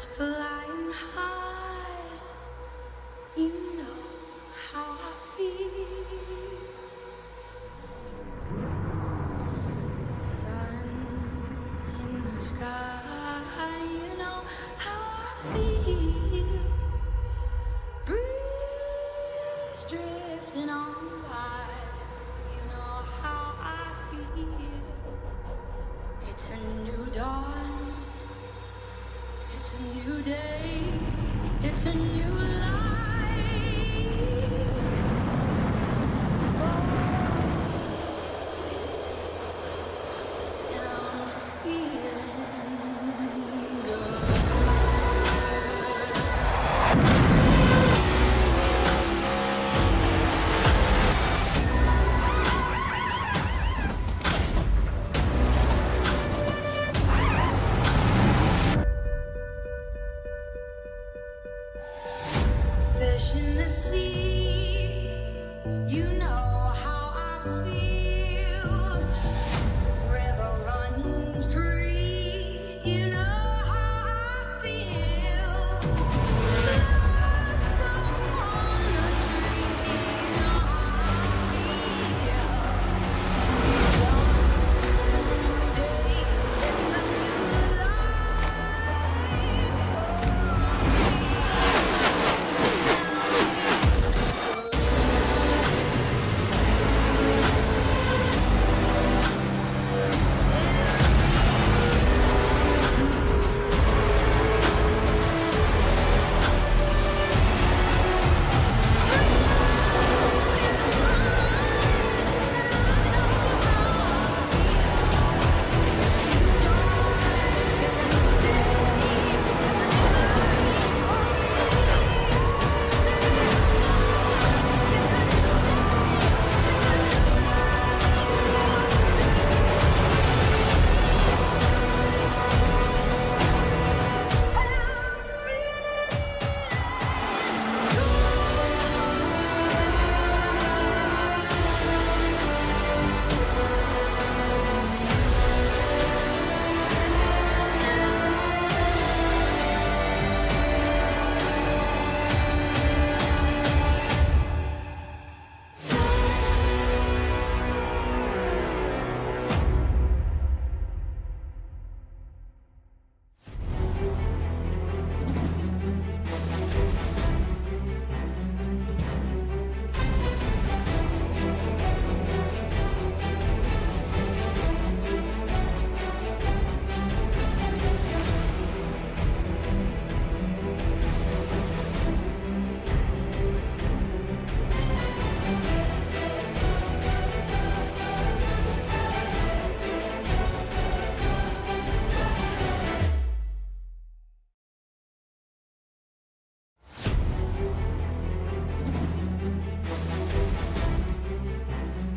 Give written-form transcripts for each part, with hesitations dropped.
Birds flying high, you know how I feel. Sun in the sky, you know how I feel. Breeze drifting on by, you know how I feel. It's a new dawn, it's a new day, it's a new life. And I'm feeling good. Fish in the sea, you know how I feel. River running free, you know how I feel. Blossom on the tree, you know how I feel. It's a new day, it's a new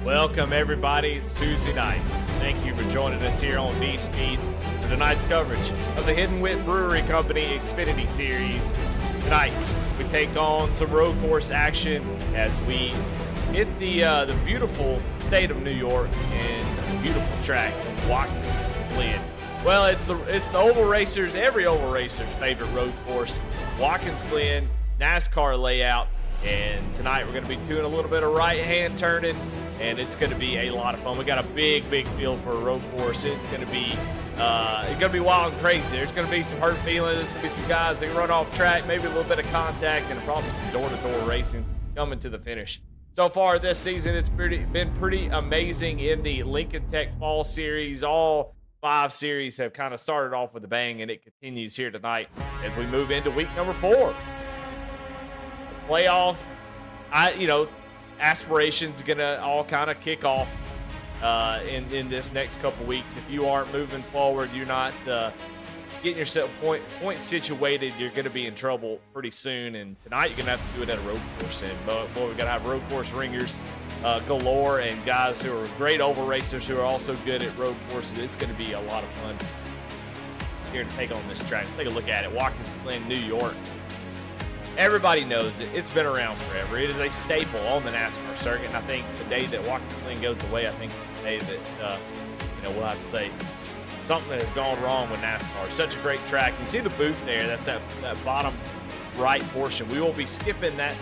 Welcome, everybody. It's Tuesday night. Thank you for joining us here on V-Speed for tonight's coverage of the Hidden Wit Brewery Company Xfinity Series. Tonight, we take on some road course action as we hit the beautiful state of New York and the beautiful track of Watkins, Glen. Well, it's the oval racers, every oval racer's favorite road course, Watkins, Glen, NASCAR layout. And tonight we're going to be doing a little bit of right-hand turning, and it's going to be a lot of fun. We got a big feel for a road course. It's going to be wild and crazy. There's going to be some hurt feelings. There's going to be some guys that run off track, maybe a little bit of contact, and probably some door-to-door racing coming to the finish. So far this season, it's been pretty amazing in the Lincoln Tech Fall Series. All 5 series have kind of started off with a bang, and it continues here tonight as we move into week number 4. Playoff, aspirations gonna all kind of kick off in this next couple weeks. If you aren't moving forward, you're not getting yourself point situated, you're gonna be in trouble pretty soon. And tonight you're gonna have to do it at a road course. And boy, we're gonna have road course ringers galore, and guys who are great oval racers who are also good at road courses. It's gonna be a lot of fun here to take on this track. Take a look at it. Watkins, Glen, New York. Everybody knows it. It's been around forever. It is a staple on the NASCAR circuit. And I think the day that Watkins Glen goes away, I think the day that, we'll have to say something that has gone wrong with NASCAR. Such a great track. You see the booth there. That's that bottom right portion. We will be skipping that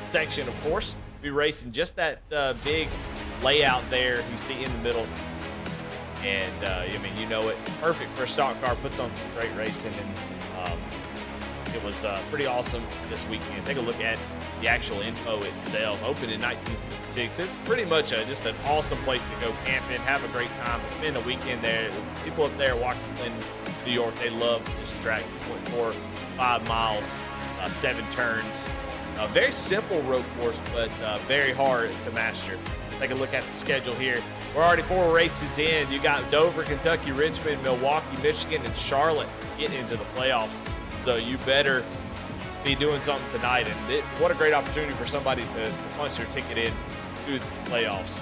section, of course. We'll be racing just that big layout there you see in the middle. And, I mean, you know it. Perfect for a stock car. Puts on some great racing. And it was pretty awesome this weekend. Take a look at the actual info itself. Opened in 1956. It's pretty much just an awesome place to go camping, have a great time, spend a weekend there. People up there, Watkins, Glen, New York, they love this track. 0.45 miles, 7 turns. A very simple road course, but very hard to master. Take a look at the schedule here. We're already 4 races in. You got Dover, Kentucky, Richmond, Milwaukee, Michigan, and Charlotte getting into the playoffs. So you better be doing something tonight. And what a great opportunity for somebody to punch their ticket in to the playoffs.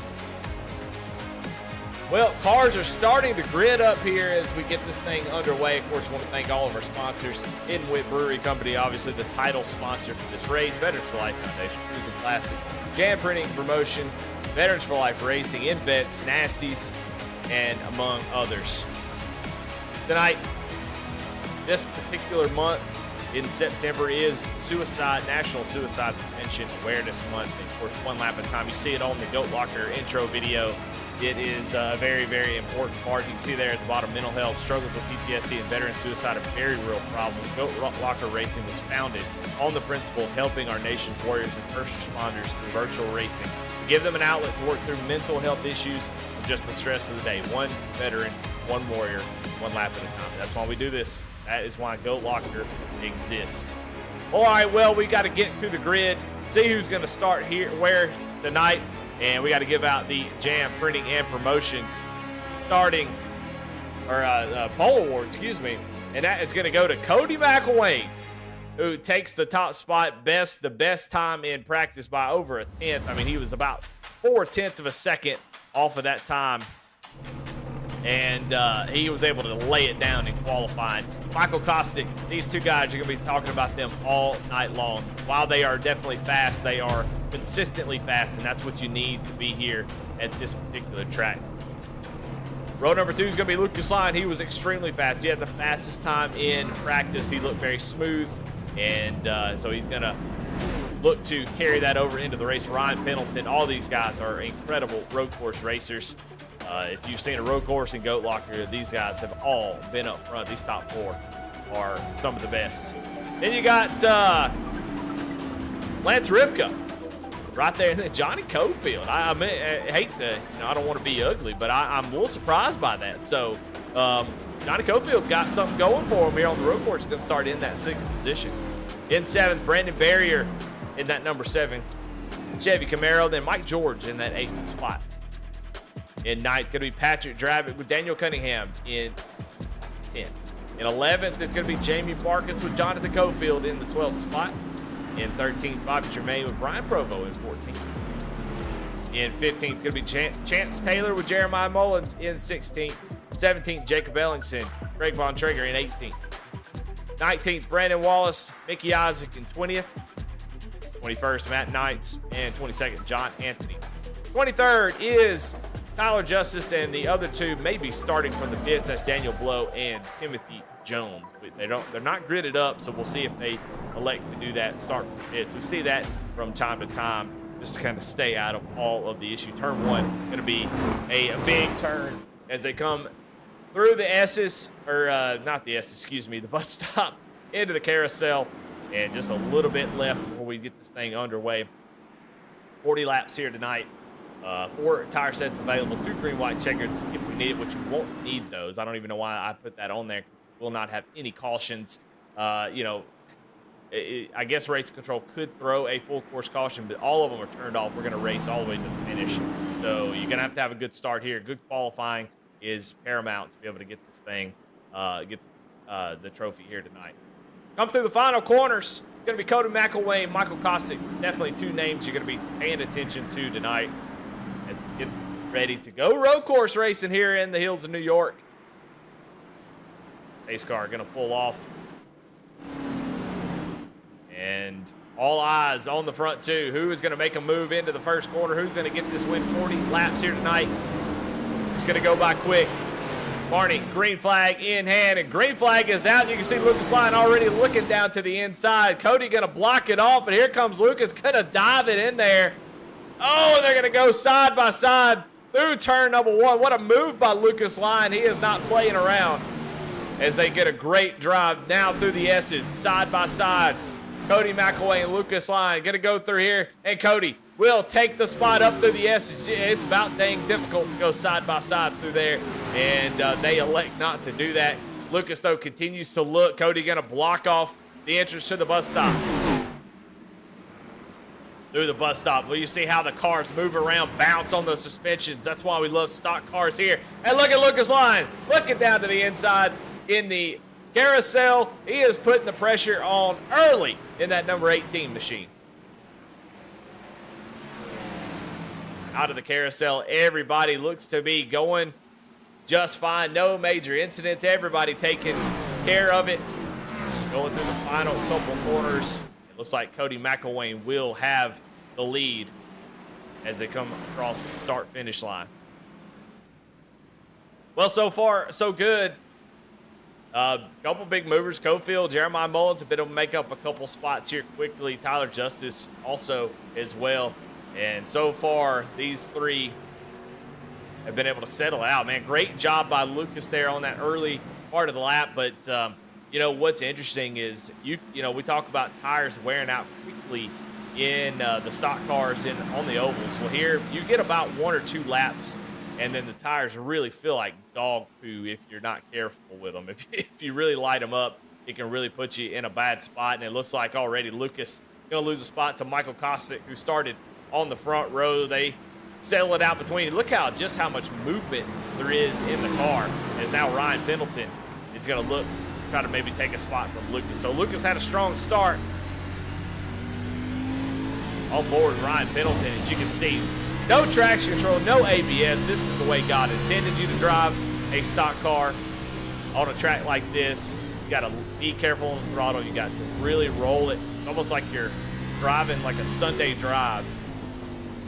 Well, cars are starting to grid up here as we get this thing underway. Of course, I want to thank all of our sponsors. Hidden Wit Brewery Company, obviously the title sponsor for this race. Veterans for Life Foundation, Cruising Classes, Jam Printing Promotion, Veterans for Life Racing, Invets, Nasties, and among others. Tonight, this particular month in September is National Suicide Prevention Awareness Month. And of course, one lap at a time. You see it on the Goat Locker intro video. It is a very, very important part. You can see there at the bottom, mental health, struggles with PTSD, and veteran suicide are very real problems. Goat Locker Racing was founded on the principle of helping our nation's warriors and first responders through virtual racing. Give them an outlet to work through mental health issues and just the stress of the day. One veteran, one warrior, one lap at a time. That's why we do this. That is why Goat Locker exists. All right, well, we got to get to the grid, see who's going to start here, where tonight, and we got to give out the Jam Printing and Promotion poll award, excuse me, and that is going to go to Cody McElwain, who takes the top spot, the best time in practice by over a tenth. I mean, he was about 0.4 of a second off of that time, and he was able to lay it down in qualifying. Michael Kostick, these two guys, you're going to be talking about them all night long. While they are definitely fast, they are consistently fast, and that's what you need to be here at this particular track. Row number 2 is going to be Lucas Lyon. He was extremely fast. He had the fastest time in practice. He looked very smooth, and so he's going to look to carry that over into the race. Ryan Pendleton, all these guys are incredible road course racers. If you've seen a road course in Goat Locker, these guys have all been up front. These top 4 are some of the best. Then you got Lance Ripka right there, and then Johnny Cofield. I hate to, I don't want to be ugly, but I'm a little surprised by that. So Johnny Cofield got something going for him here on the road course. He's going to start in that 6th position. In 7th, Brandon Barrier in that number 7. Chevy Camaro, then Mike George in that 8th spot. In 9th, going to be Patrick Dravitt with Daniel Cunningham in 10th. In 11th, it's going to be Jamie Barkis with Jonathan Cofield in the 12th spot. In 13th, Bobby Germain with Brian Provo in 14th. In 15th, going to be Chance Taylor with Jeremiah Mullins in 16th. 17th, Jacob Ellingson, Greg Von Traeger in 18th. 19th, Brandon Wallace, Mickey Isaac in 20th. 21st, Matt Knights, and 22nd, John Anthony. 23rd is Tyler Justice, and the other 2 may be starting from the pits. That's Daniel Blow and Timothy Jones. But they're not gridded up, so we'll see if they elect to do that, start from the pits. We see that from time to time, just to kind of stay out of all of the issue. Turn 1 going to be a big turn as they come through the S's, or not the S's, excuse me, the bus stop into the carousel, and just a little bit left before we get this thing underway. 40 laps here tonight. 4 tire sets available, 2 green, white checkers if we need it, which we won't need those. I don't even know why I put that on there. We'll not have any cautions. I guess Race Control could throw a full course caution, but all of them are turned off. We're going to race all the way to the finish. So you're going to have a good start here. Good qualifying is paramount to be able to get this thing, get the trophy here tonight. Come through the final corners. It's going to be Cody McElwain, Michael Kostick. Definitely 2 names you're going to be paying attention to tonight as we get ready to go road course racing here in the hills of New York. Pace car going to pull off. And all eyes on the front 2. Who is going to make a move into the first corner? Who's going to get this win? 40 laps here tonight. It's going to go by quick. Barney, green flag in hand, and green flag is out. You can see Lucas Lyon already looking down to the inside. Cody going to block it off, but here comes Lucas, going to dive it in there. Oh, and they're going to go side by side through turn number 1. What a move by Lucas Lyon. He is not playing around as they get a great drive now through the S's, side by side. Cody McElway and Lucas Lyon going to go through here, and Cody will take the spot up through the S's. It's about dang difficult to go side by side through there, and they elect not to do that. Lucas, though, continues to look. Cody going to block off the entrance to the bus stop. Through the bus stop. Well, you see how the cars move around, bounce on those suspensions. That's why we love stock cars here. And look at Lucas Lyon looking down to the inside in the carousel. He is putting the pressure on early in that number 18 machine. Out of the carousel, everybody looks to be going just fine. No major incidents. Everybody taking care of it. Going through the final couple corners. Looks like Cody McElwain will have the lead as they come across the start-finish line. Well, so far, so good. Couple big movers. Cofield, Jeremiah Mullins have been able to make up a couple spots here quickly. Tyler Justice also as well. And so far, these three have been able to settle out. Man, great job by Lucas there on that early part of the lap, but you know, what's interesting is, you know, we talk about tires wearing out quickly in the stock cars on the ovals. Well, here you get about 1 or 2 laps, and then the tires really feel like dog poo if you're not careful with them. If you really light them up, it can really put you in a bad spot, and it looks like already Lucas going to lose a spot to Michael Kostick, who started on the front row. They settle it out between. Look just how much movement there is in the car, as now Ryan Pendleton is going to try to maybe take a spot from Lucas. So Lucas had a strong start on board Ryan Pendleton. As you can see, no traction control, no ABS. This is the way God intended you to drive a stock car on a track like this. You got to be careful on the throttle. You got to really roll it. It's almost like you're driving like a Sunday drive.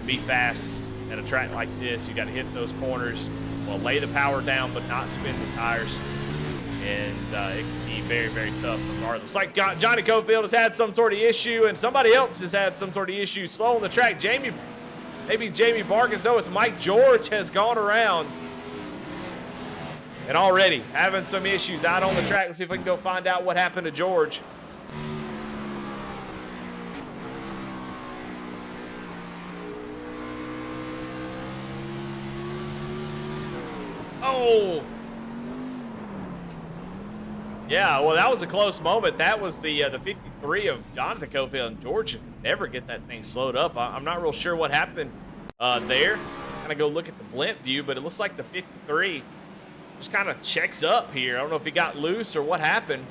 Be fast at a track like this. You got to hit those corners. Well, lay the power down, but not spin the tires. And it can be very, very tough regardless. Like Johnny Cofield has had some sort of issue, and somebody else has had some sort of issue slowing the track. Maybe Jamie Vargas, though, as Mike George has gone around and already having some issues out on the track. Let's see if we can go find out what happened to George. Oh! Yeah, well, that was a close moment. That was the 53 of Jonathan Cofield, and George could never get that thing slowed up. I'm not real sure what happened there. Kind of go look at the blimp view, but it looks like the 53 just kind of checks up here. I don't know if he got loose or what happened.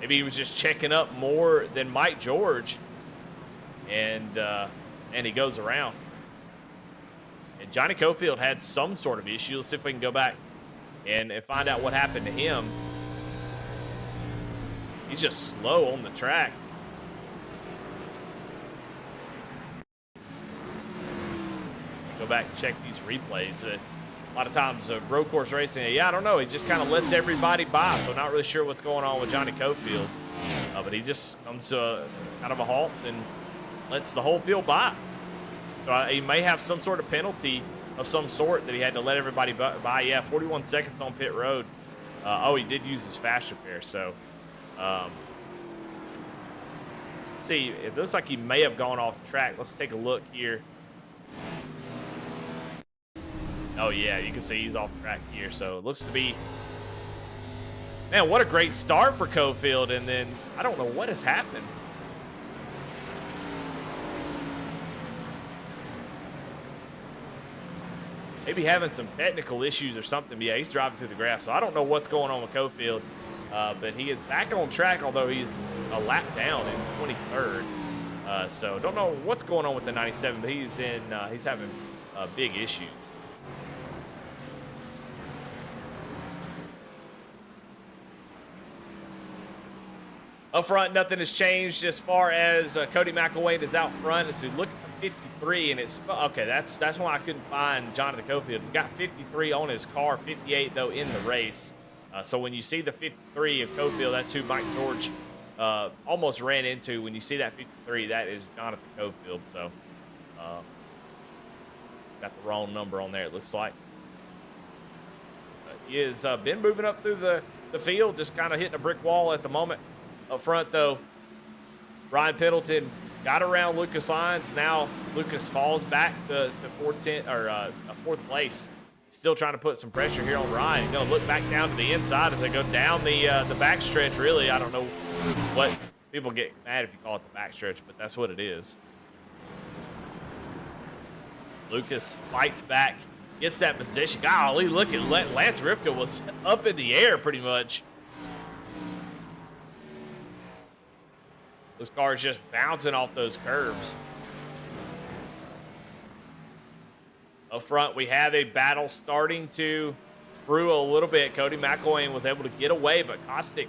Maybe he was just checking up more than Mike George, and he goes around. And Johnny Cofield had some sort of issue. Let's see if we can go back and find out what happened to him. He's just slow on the track. Go back and check these replays. A lot of times, road course racing, yeah, I don't know. He just kind of lets everybody by, so not really sure what's going on with Johnny Cofield. But he just comes to kind of a halt and lets the whole field by. So he may have some sort of penalty of some sort that he had to let everybody by. Yeah, 41 seconds on pit road. Oh, he did use his fast repair. So, see, it looks like he may have gone off the track. Let's take a look here. Oh, yeah, you can see he's off track here. So it looks to be, man, what a great start for Cofield. And then I don't know what has happened. Maybe having some technical issues or something. But yeah, he's driving through the grass. So I don't know what's going on with Cofield. But he is back on track, although he's a lap down in 23rd. So don't know what's going on with the 97, but he's having big issues. Up front, nothing has changed as far as Cody McElwain is out front. As we look at the 53, and it's okay. That's why I couldn't find Jonathan Cofield. He's got 53 on his car, 58 though in the race. So when you see the 53 of Cofield, that's who Mike George almost ran into. When you see that 53, that is Jonathan Cofield. So got the wrong number on there, it looks like. He has been moving up through the field, just kind of hitting a brick wall at the moment. Up front, though, Ryan Pendleton got around Lucas Lyons. Now Lucas falls back to fourth place. Still trying to put some pressure here on Ryan. He's going to look back down to the inside as they go down the back stretch, really. I don't know what people get mad if you call it the back stretch, but that's what it is. Lucas fights back, gets that position. Golly, look at Lance Ripka was up in the air pretty much. Those cars just bouncing off those curbs. Up front, we have a battle starting to brew a little bit. Cody McElwain was able to get away, but Kostick,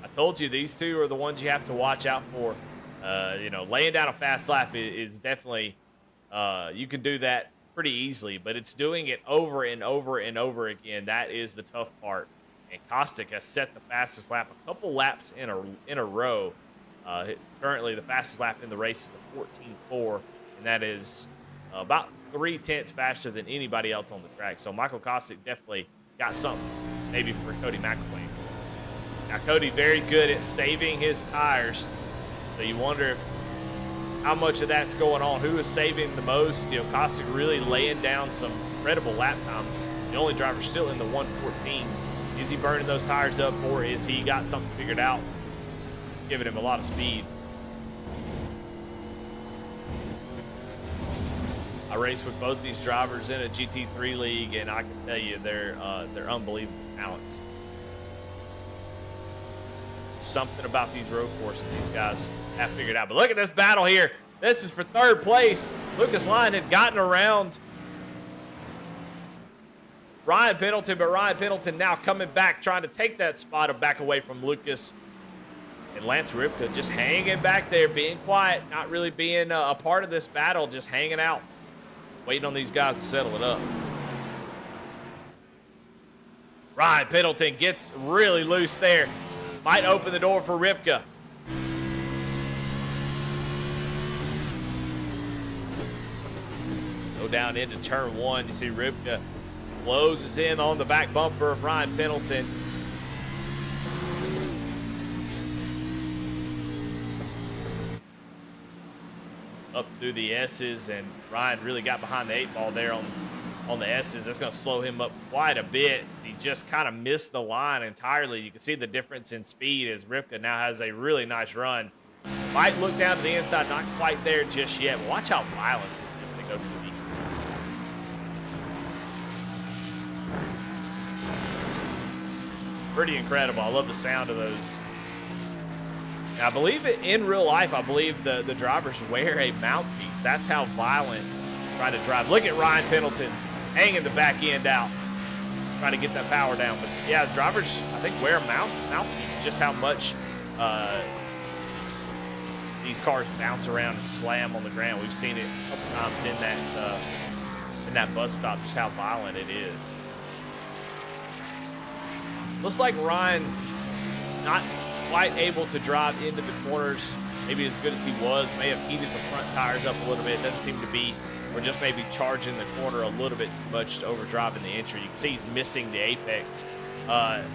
I told you, these two are the ones you have to watch out for. Laying down a fast lap is definitely, you can do that pretty easily, but it's doing it over and over and over again. That is the tough part. And Kostick has set the fastest lap a couple laps in a row. Currently, the fastest lap in the race is a 14.4, and that is about 0.3 faster than anybody else on the track. So Michael Kostick definitely got something maybe for Cody McElwain. Now, Cody very good at saving his tires, so you wonder how much of that's going on. Who is saving the most? Kostick really laying down some incredible lap times. The only driver still in the 114s. Is he burning those tires up, or is he got something figured out? Giving him a lot of speed. I raced with both these drivers in a GT3 league, and I can tell you they're unbelievable talents. Something about these road courses these guys have figured out. But look at this battle here. This is for third place. Lucas Lyon had gotten around Ryan Pendleton, but Ryan Pendleton now coming back, trying to take that spot back away from Lucas. And Lance Ripka just hanging back there, being quiet, not really being a part of this battle, just hanging out, waiting on these guys to settle it up. Ryan Pendleton gets really loose there. Might open the door for Ripka. Go down into turn one. You see Ripka closes in on the back bumper of Ryan Pendleton. Up through the S's, and Ryan really got behind the 8-ball there on the S's. That's going to slow him up quite a bit. He just kind of missed the line entirely. You can see the difference in speed as Ripka now has a really nice run. Might look down to the inside, not quite there just yet. But watch how violent it is as they go to the beat. Pretty incredible. I love the sound of those. Now, I believe it in real life, I believe the drivers wear a mouthpiece. That's how violent trying to drive. Look at Ryan Pendleton hanging the back end out, trying to get that power down. But yeah, drivers, I think, wear a mouthpiece. Just how much these cars bounce around and slam on the ground. We've seen it a couple times in that bus stop, just how violent it is. Looks like Ryan not quite able to drive into the corners maybe as good as he was. May have heated the front tires up a little bit. Doesn't seem to be, or just maybe charging the corner a little bit too much to overdriving the entry. You can see he's missing the apex.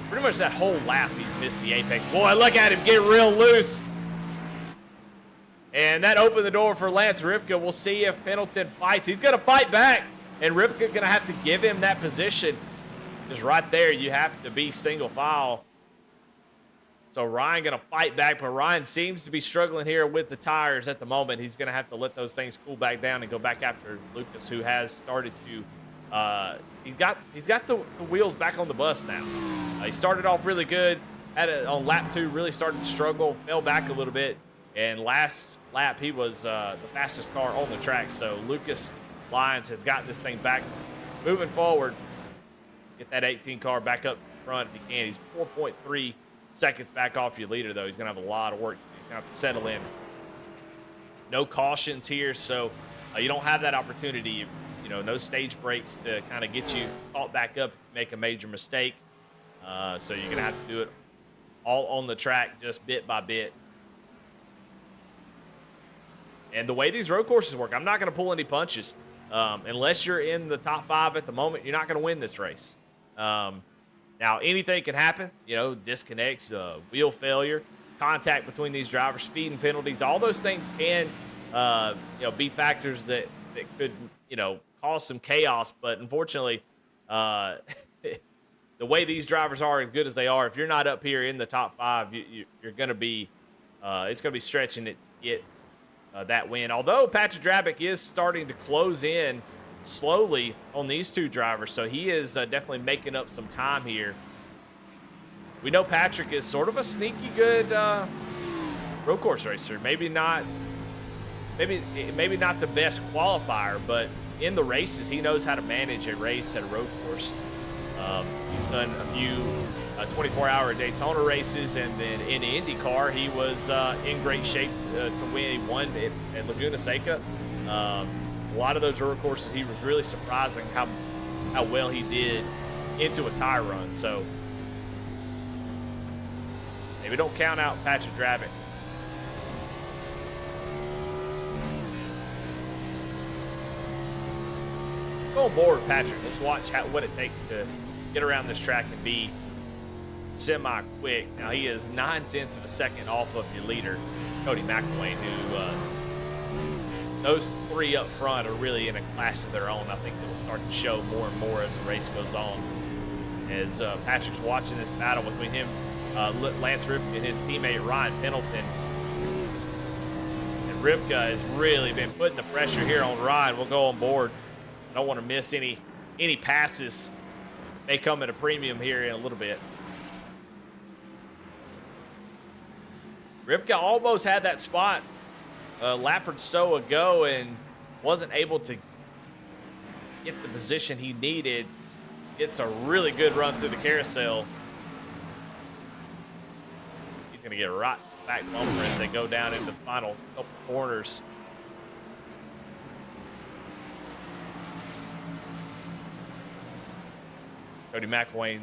Pretty much that whole lap he's missed the apex. Boy, look at him get real loose. And that opened the door for Lance Ripka. We'll see if Pendleton fights. He's going to fight back, and Ripka going to have to give him that position. Just right there, you have to be single file. So Ryan going to fight back, but Ryan seems to be struggling here with the tires at the moment. He's going to have to let those things cool back down and go back after Lucas, who has started to he's got the wheels back on the bus now. He started off really good, on lap 2, really started to struggle, fell back a little bit, and last lap he was the fastest car on the track. So Lucas Lyons has got this thing back, moving forward. Get that 18 car back up front if he can. He's 4.3 seconds back off your leader, though. He's going to have a lot of work. He's going to have to settle in. No cautions here, so you don't have that opportunity. You know, no stage breaks to kind of get you caught back up if you make a major mistake. So you're going to have to do it all on the track, just bit by bit. And the way these road courses work, I'm not going to pull any punches. Unless you're in the top 5 at the moment, you're not going to win this race. Now, anything can happen, you know, disconnects, wheel failure, contact between these drivers, speed and penalties. All those things can, you know, be factors that could, you know, cause some chaos. But unfortunately, the way these drivers are, as good as they are, if you're not up here in the top 5, you're going to be, it's going to be stretching it to get that win. Although Patrick Drabick is starting to close in slowly on these two drivers, so he is definitely making up some time here. We know Patrick is sort of a sneaky good road course racer. Maybe not the best qualifier, but in the races he knows how to manage a race at a road course. He's done a few 24-hour Daytona races, and then in the IndyCar he was in great shape to win. He won at Laguna Seca. A lot of those road courses, he was really surprising how well he did into a tire run. So maybe don't count out Patrick Drabick. Go on board, Patrick. Let's watch what it takes to get around this track and be semi-quick. Now, he is 9/10 of a second off of your leader, Cody McElwain, who those 3 up front are really in a class of their own. I think it'll start to show more and more as the race goes on. As Patrick's watching this battle between him, Lance Ripka, and his teammate Ryan Pendleton. And Ripka has really been putting the pressure here on Ryan. We'll go on board. I don't want to miss any passes. May come at a premium here in a little bit. Ripka almost had that spot a lap or so ago and wasn't able to get the position he needed. It's a really good run through the carousel. He's going to get a right back bumper as they go down into the final couple corners. Cody McElwain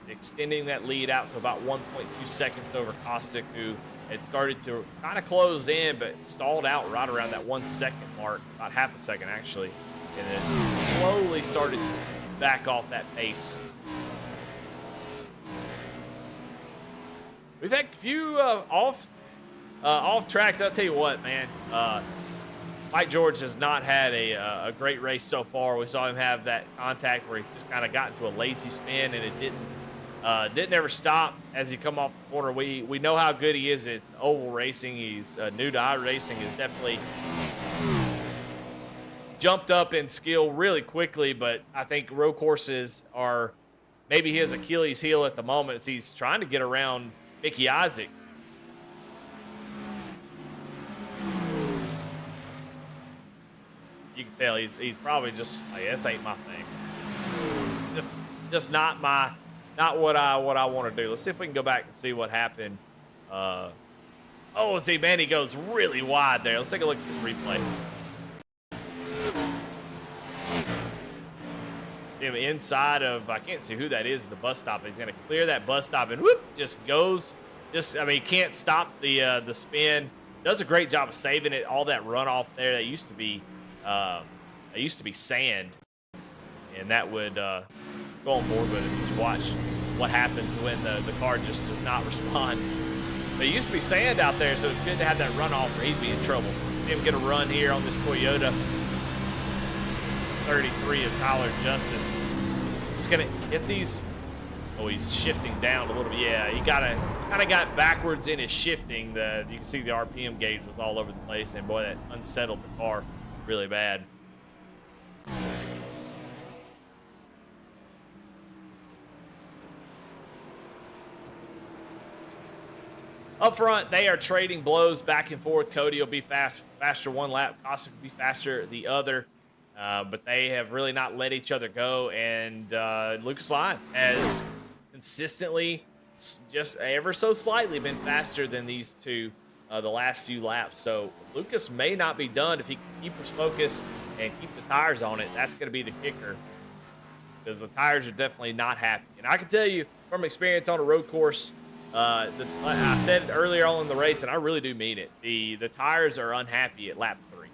extending that lead out to about 1.2 seconds over Kostick, who had started to kind of close in, but stalled out right around that 1 second mark, about half a second actually, and then slowly started to back off that pace. We've had a few off tracks. I'll tell you what, man. Mike George has not had a great race so far. We saw him have that contact where he just kind of got into a lazy spin, and it didn't ever stop as he come off the corner. We know how good he is at oval racing. He's new to iRacing. Has definitely jumped up in skill really quickly, but I think road courses are maybe his Achilles heel at the moment as he's trying to get around Mickey Isaac. You can tell he's probably just like, this ain't my thing. Just not what I want to do. Let's see if we can go back and see what happened. Oh, see, man, he goes really wide there. Let's take a look at this replay. Him inside of, I can't see who that is, the bus stop. He's going to clear that bus stop and whoop, just goes. I mean, can't stop the spin. Does a great job of saving it. All that runoff there that used to be sand, and that would go on board with it. Just watch what happens when the car just does not respond. But it used to be sand out there, so it's good to have that runoff or he'd be in trouble. Him get a run here on this Toyota 33 of Tyler Justice. He's gonna get these. Oh, he's shifting down a little bit. Yeah, he kind of got backwards in his shifting. You can see the RPM gauge was all over the place, and boy, that unsettled the car really bad. Up front, they are trading blows back and forth. Cody will be faster one lap. Kostick will be faster the other. But they have really not let each other go. And Lucas Lyon has consistently just ever so slightly been faster than these two the last few laps. So Lucas may not be done if he can keep his focus and keep the tires on it. That's going to be the kicker, because the tires are definitely not happy. And I can tell you from experience on a road course, I said it earlier on in the race, and I really do mean it. The tires are unhappy at lap 3.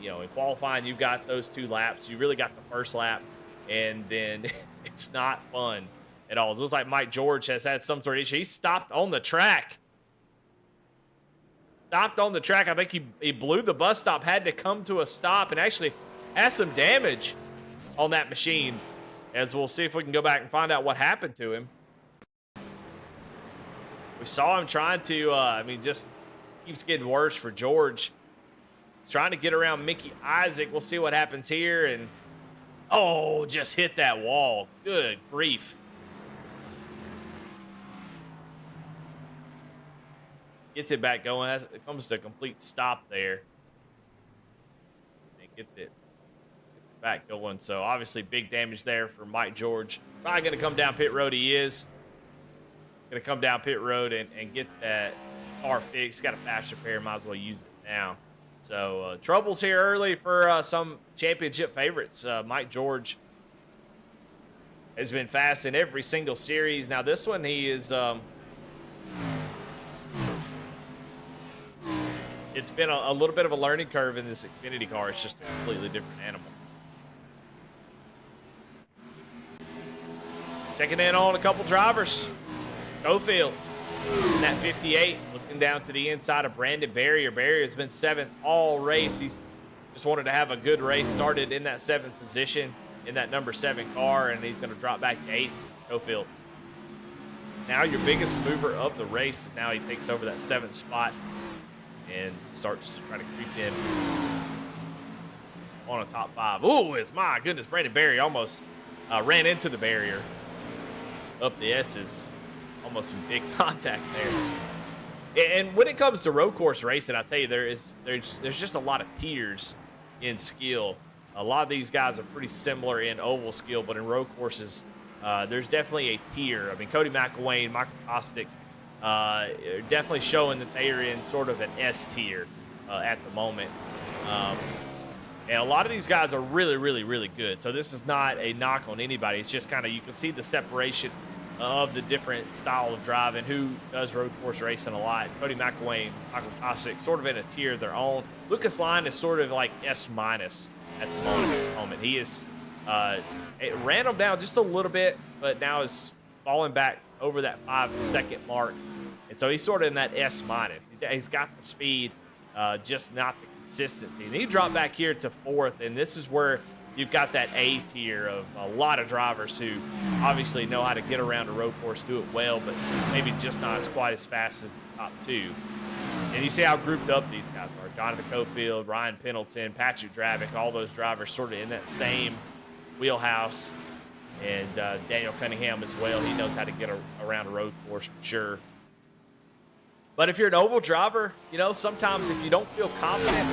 You know, in qualifying, you've got those 2 laps. You really got the first lap, and then it's not fun at all. It looks like Mike George has had some sort of issue. He stopped on the track. Stopped on the track. I think he blew the bus stop, had to come to a stop, and actually has some damage on that machine. As we'll see if we can go back and find out what happened to him. We saw him trying to, I mean, just keeps getting worse for George. He's trying to get around Mickey Isaac. We'll see what happens here. And, oh, just hit that wall. Good grief. Gets it back going. It comes to a complete stop there. And get it back going. So, obviously, big damage there for Mike George. Probably going to come down pit road. He is going to come down pit road and get that car fixed. Got a fast repair. Might as well use it now. So, troubles here early for some championship favorites. Mike George has been fast in every single series. Now, this one, he is... it's been a little bit of a learning curve in this Xfinity car. It's just a completely different animal. Checking in on a couple drivers. Cofield in that 58, looking down to the inside of Brandon Barrier. Barrier has been 7th all race. He's just wanted to have a good race. Started in that 7th position in that number 7 car, and he's going to drop back to 8th. Cofield. Now your biggest mover of the race is now he takes over that 7th spot and starts to try to creep in on a top 5. Ooh, it's my goodness. Brandon Barrier almost ran into the barrier up the S's. Almost some big contact there. And when it comes to road course racing, I tell you, there's just a lot of tiers in skill. A lot of these guys are pretty similar in oval skill, but in road courses, there's definitely a tier. I mean, Cody McElwain, Michael Kostick, are definitely showing that they are in sort of an S tier at the moment. And a lot of these guys are really, really, really good. So this is not a knock on anybody. It's just kind of, you can see the separation of the different style of driving, who does road course racing a lot. Cody McElwain, Michael Kostick, sort of in a tier of their own. Lucas Line is sort of like S- at the moment. He is, it ran him down just a little bit, but now is falling back over that 5-second mark. And so he's sort of in that S-. He's got the speed, just not the consistency. And he dropped back here to 4th, and this is where you've got that A tier of a lot of drivers who obviously know how to get around a road course, do it well, but maybe just not as quite as fast as the top 2. And you see how grouped up these guys are. Jonathan Cofield, Ryan Pendleton, Patrick Dravick, all those drivers sort of in that same wheelhouse. And Daniel Cunningham as well. He knows how to get around a road course for sure. But if you're an oval driver, you know, sometimes if you don't feel confident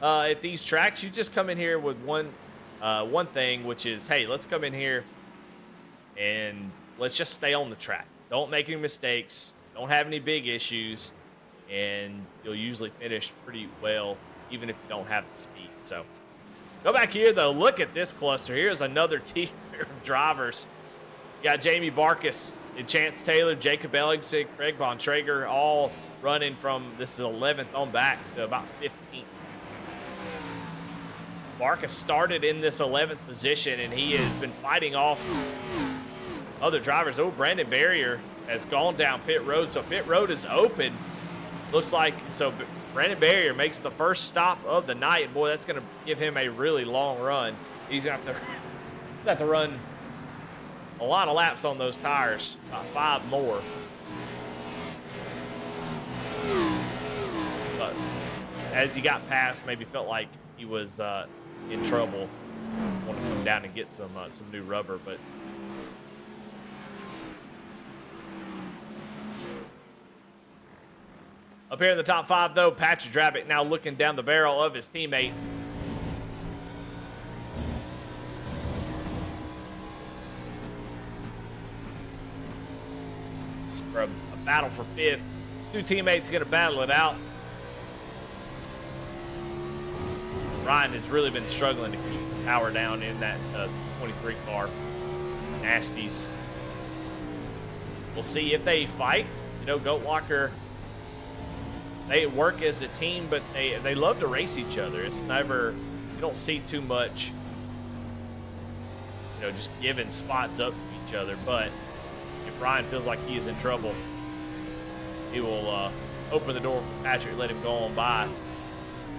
at these tracks, you just come in here with one thing, which is, hey, let's come in here and let's just stay on the track. Don't make any mistakes. Don't have any big issues. And you'll usually finish pretty well, even if you don't have the speed. So go back here, though. Look at this cluster. Here's another tier of drivers. You got Jamie Barkas and Chance Taylor, Jacob Ellingsig, Craig Bontrager, all running from, this is 11th on back to about 15th. Barkas started in this 11th position, and he has been fighting off other drivers. Oh, Brandon Barrier has gone down pit road, so pit road is open. Looks like, so Brandon Barrier makes the first stop of the night, and boy, that's going to give him a really long run. He's going to have to run a lot of laps on those tires, about 5 more. But as he got past, maybe felt like he was in trouble. Want to come down and get some new rubber, but up here in the top 5, though, Patrick Dravick now looking down the barrel of his teammate. points from a battle for 5th. 2 teammates going to battle it out. Ryan has really been struggling to keep the power down in that 23 car. Nasties. We'll see if they fight. You know, Goat Locker, they work as a team, but they love to race each other. It's never, you don't see too much, you know, just giving spots up to each other. But if Ryan feels like he is in trouble, he will open the door for Patrick, let him go on by.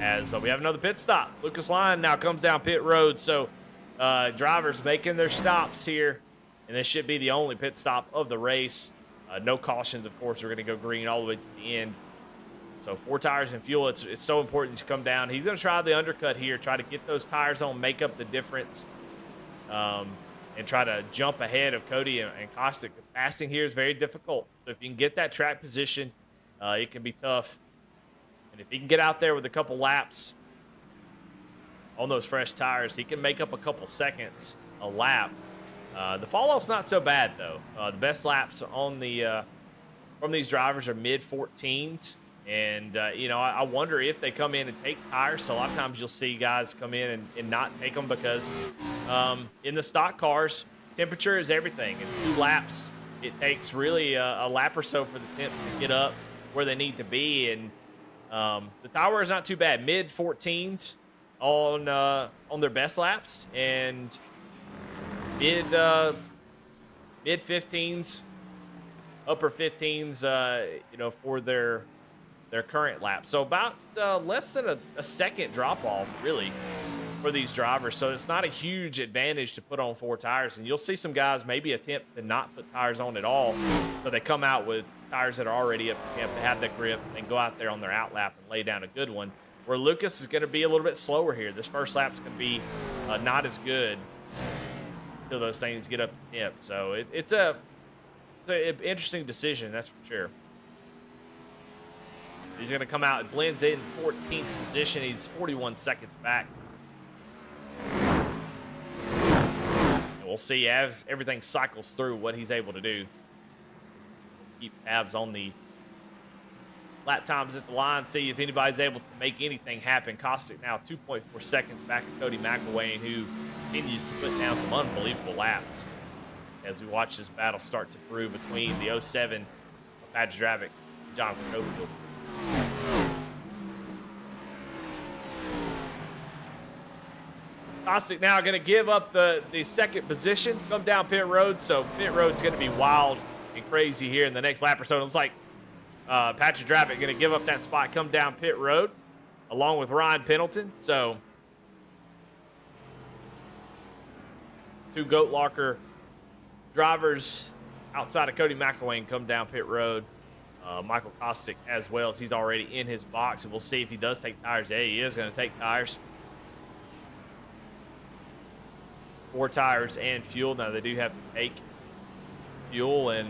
As we have another pit stop. Lucas Lyon now comes down pit road. So drivers making their stops here. And this should be the only pit stop of the race. No cautions, of course. We're going to go green all the way to the end. So 4 tires and fuel. It's so important to come down. He's going to try the undercut here. Try to get those tires on, make up the difference. And try to jump ahead of Cody and Caustic. Passing here is very difficult. So if you can get that track position, it can be tough. And if he can get out there with a couple laps on those fresh tires, he can make up a couple seconds a lap. The fall-off's not so bad, though. The best laps on the from these drivers are mid-14s. And, you know, I wonder if they come in and take tires. So a lot of times you'll see guys come in and not take them because in the stock cars, temperature is everything. And 2 laps, it takes really a lap or so for the temps to get up where they need to be. And the tire is not too bad. Mid-14s on their best laps. And mid-15s, upper 15s, you know, for their current lap. So about less than a second drop off, really, for these drivers. So it's not a huge advantage to put on 4 tires. And you'll see some guys maybe attempt to not put tires on at all. So they come out with tires that are already up to temp, to have the grip, and go out there on their out lap and lay down a good one. Where Lucas is going to be a little bit slower here. This first lap's going to be not as good until those things get up to temp. So it's an interesting decision, that's for sure. He's going to come out and blends in 14th position. He's 41 seconds back. And we'll see as everything cycles through what he's able to do. Keep tabs on the lap times at the line, see if anybody's able to make anything happen. Caustic now 2.4 seconds back to Cody McElwain, who continues to put down some unbelievable laps as we watch this battle start to brew between the 07 Patrick Dravick and Jonathan Cofield. Caustic now going to give up the second position, come down pit road. So pit road's going to be wild and crazy here in the next lap or so. It looks like Patrick Dravick going to give up that spot, come down pit road, along with Ryan Pendleton. So 2 Goat Locker drivers outside of Cody McElwain come down pit road. Michael Caustic as well, as he's already in his box, and we'll see if he does take tires. Yeah, he is going to take tires. 4 tires and fuel. Now they do have to take fuel, and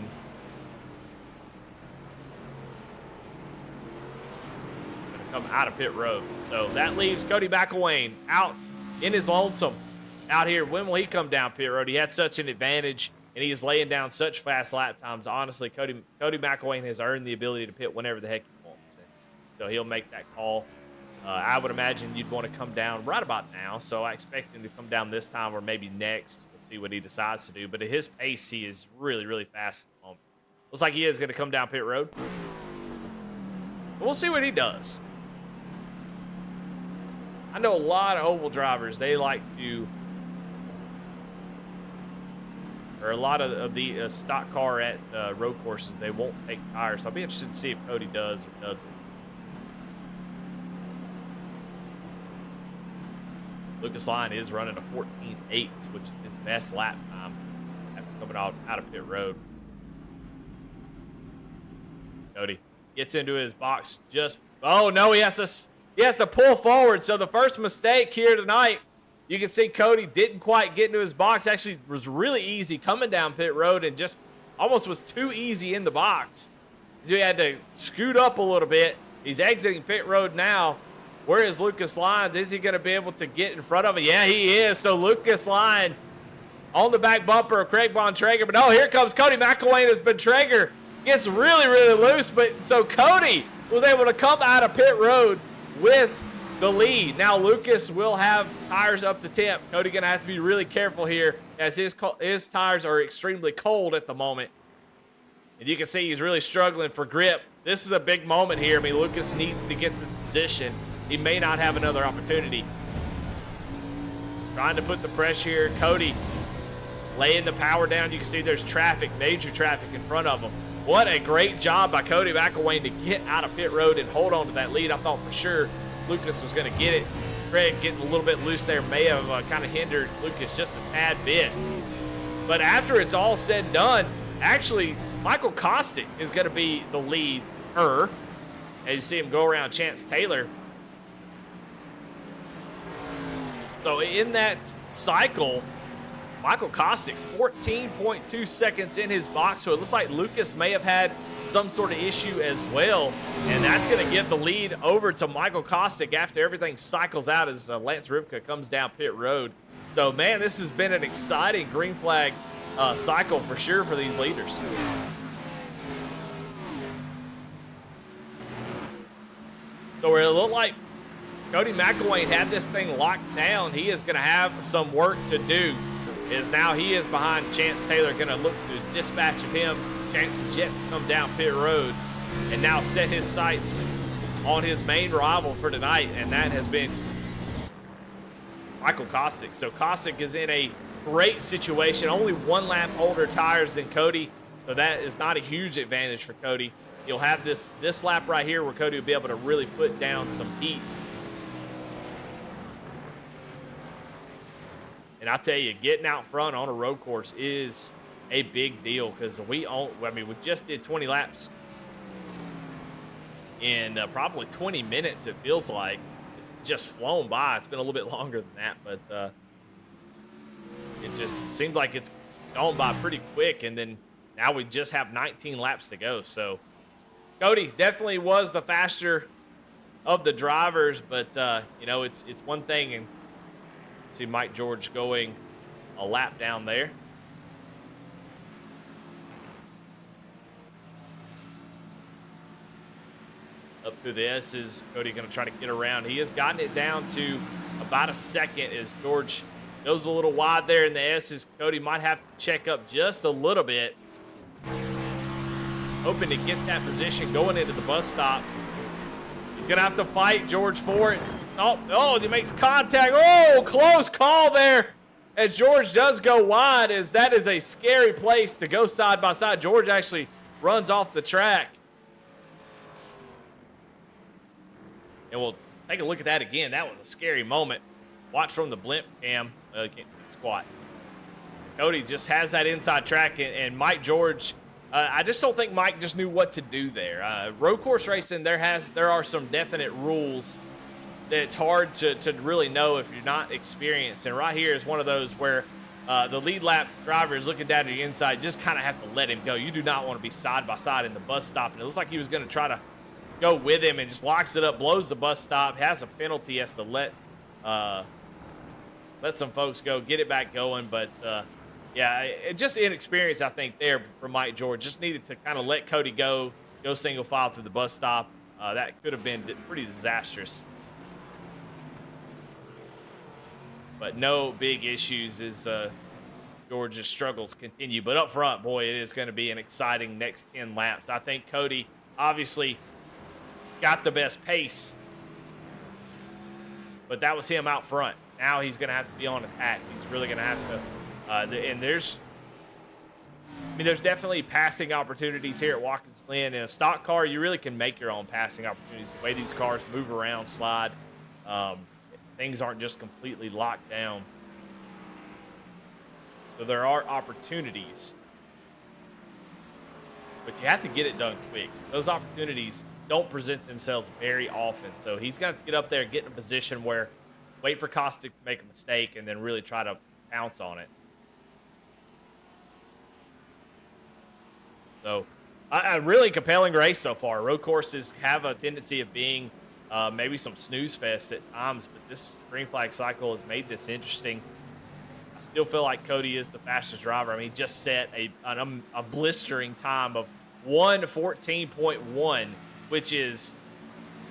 going to come out of pit road. So that leaves Cody McElwain out in his lonesome out here. When will he come down pit road? He had such an advantage, and he is laying down such fast lap times. Honestly, Cody McElwain has earned the ability to pit whenever the heck he wants. So he'll make that call. I would imagine you'd want to come down right about now. So I expect him to come down this time or maybe next. We'll see what he decides to do. But at his pace, he is really, really fast at the moment. Looks like he is going to come down pit road. But we'll see what he does. I know a lot of oval drivers, they like to, or a lot of the stock car at road courses, they won't take tires. So I'll be interested to see if Cody does or doesn't. Lucas Lyon is running a 14.8, which is his best lap time after coming out of pit road. Cody gets into his box just, oh no, he has to pull forward. So the first mistake here tonight, you can see Cody didn't quite get into his box. Actually was really easy coming down pit road and just almost was too easy in the box. So he had to scoot up a little bit. He's exiting pit road now. Where is Lucas Lyon? Is he going to be able to get in front of him? Yeah, he is. So Lucas Lyon on the back bumper of Craig Bontrager. But no, here comes Cody McElwain as Bontrager gets really, really loose. But so Cody was able to come out of pit road with the lead. Now Lucas will have tires up to temp. Cody gonna have to be really careful here as his tires are extremely cold at the moment. And you can see he's really struggling for grip. This is a big moment here. I mean, Lucas needs to get this position. He may not have another opportunity. Trying to put the pressure here. Cody laying the power down. You can see there's traffic, major traffic in front of him. What a great job by Cody McElwain to get out of pit road and hold on to that lead. I thought for sure Lucas was going to get it. Craig getting a little bit loose there may have kind of hindered Lucas just a tad bit. But after it's all said and done, actually, Michael Kostick is going to be the leader. As you see him go around Chance Taylor. So in that cycle, Michael Kostick, 14.2 seconds in his box. So it looks like Lucas may have had some sort of issue as well. And that's going to give the lead over to Michael Kostick after everything cycles out as Lance Ribka comes down pit road. So, man, this has been an exciting green flag cycle for sure for these leaders. So where it looked like Cody McElwain had this thing locked down, he is going to have some work to do. Is now he is behind Chance Taylor, going to look to dispatch of him. Chance is yet to come down pit road and now set his sights on his main rival for tonight, and that has been Michael Kostick. So Kostick is in a great situation, only one lap older tires than Cody, so that is not a huge advantage for Cody. You'll have this lap right here where Cody will be able to really put down some heat. And I'll tell you, getting out front on a road course is a big deal because we just did 20 laps in probably 20 minutes, it feels like. It's just flown by. It's been a little bit longer than that, but it just seems like it's gone by pretty quick. And then now we just have 19 laps to go. So Cody definitely was the faster of the drivers, but you know, it's one thing. And see Mike George going a lap down there. Up through the S's, Cody going to try to get around. He has gotten it down to about a second as George goes a little wide there in the S's. Cody might have to check up just a little bit. Hoping to get that position going into the bus stop. He's going to have to fight George for it. Oh, he makes contact. Oh, close call there. And George does go wide, as that is a scary place to go side by side. George actually runs off the track. And we'll take a look at that again. That was a scary moment. Watch from the blimp cam. Can't squat. Cody just has that inside track, and Mike George, I just don't think Mike just knew what to do there. Road course racing, there are some definite rules that it's hard to really know if you're not experienced. And right here is one of those where the lead lap driver is looking down to the inside. You just kind of have to let him go. You do not want to be side by side in the bus stop. And it looks like he was going to try to go with him and just locks it up, blows the bus stop, has a penalty, has to let some folks go, get it back going. But yeah, just inexperience, I think, there for Mike George. Just needed to kind of let Cody go single file through the bus stop. That could have been pretty disastrous. But no big issues as George's struggles continue. But up front, boy, it is going to be an exciting next 10 laps. I think Cody obviously got the best pace, but that was him out front. Now he's going to have to be on attack. He's really going to have to, and there's definitely passing opportunities here at Watkins Glen. In a stock car, you really can make your own passing opportunities. The way these cars move around, slide, things aren't just completely locked down. So there are opportunities, but you have to get it done quick. Those opportunities don't present themselves very often. So he's got to get up there, get in a position where wait for Kostick to make a mistake and then really try to pounce on it. So a really compelling race so far. Road courses have a tendency of being maybe some snooze fest at times, but this green flag cycle has made this interesting. I still feel like Cody is the fastest driver. I mean, he just set a blistering time of 1:14.1, which is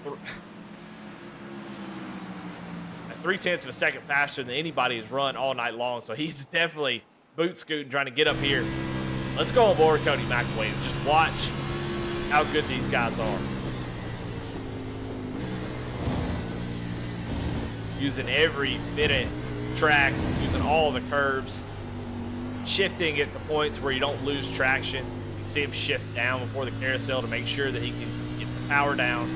0.3 of a second faster than anybody has run all night long. So he's definitely boot scooting, trying to get up here. Let's go on board Cody McElwain and just watch how good these guys are. Using every bit of track, using all the curves, shifting at the points where you don't lose traction. You can see him shift down before the carousel to make sure that he can get the power down.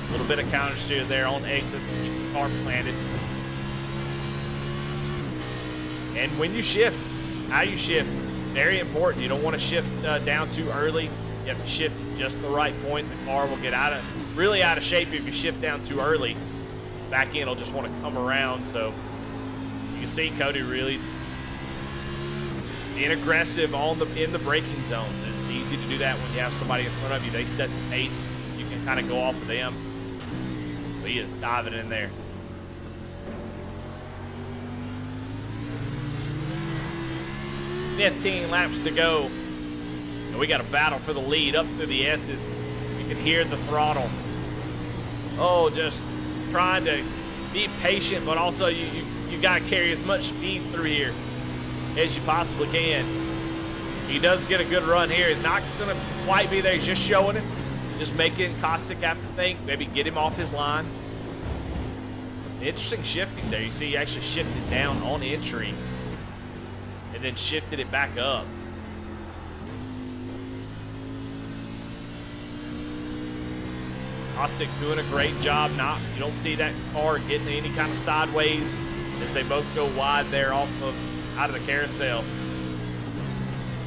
A little bit of counter steer there on exit to keep the car planted. And when you shift, how you shift, very important. You don't want to shift down too early. You have to shift at just the right point. The car will get really out of shape if you shift down too early. Back end will just want to come around. So you can see Cody really being aggressive in the braking zone. It's easy to do that when you have somebody in front of you. They set the pace. You can kind of go off of them. But he is diving in there. "15 laps to go. And we got a battle for the lead up through the S's. You can hear the throttle. Oh, just trying to be patient, but also you got to carry as much speed through here as you possibly can. He does get a good run here. He's not going to quite be there. He's just showing him. Just making Caustic have to think. Maybe get him off his line. Interesting shifting there. You see he actually shifted down on entry and then shifted it back up. Caustic doing a great job. You don't see that car getting any kind of sideways as they both go wide there out of the carousel.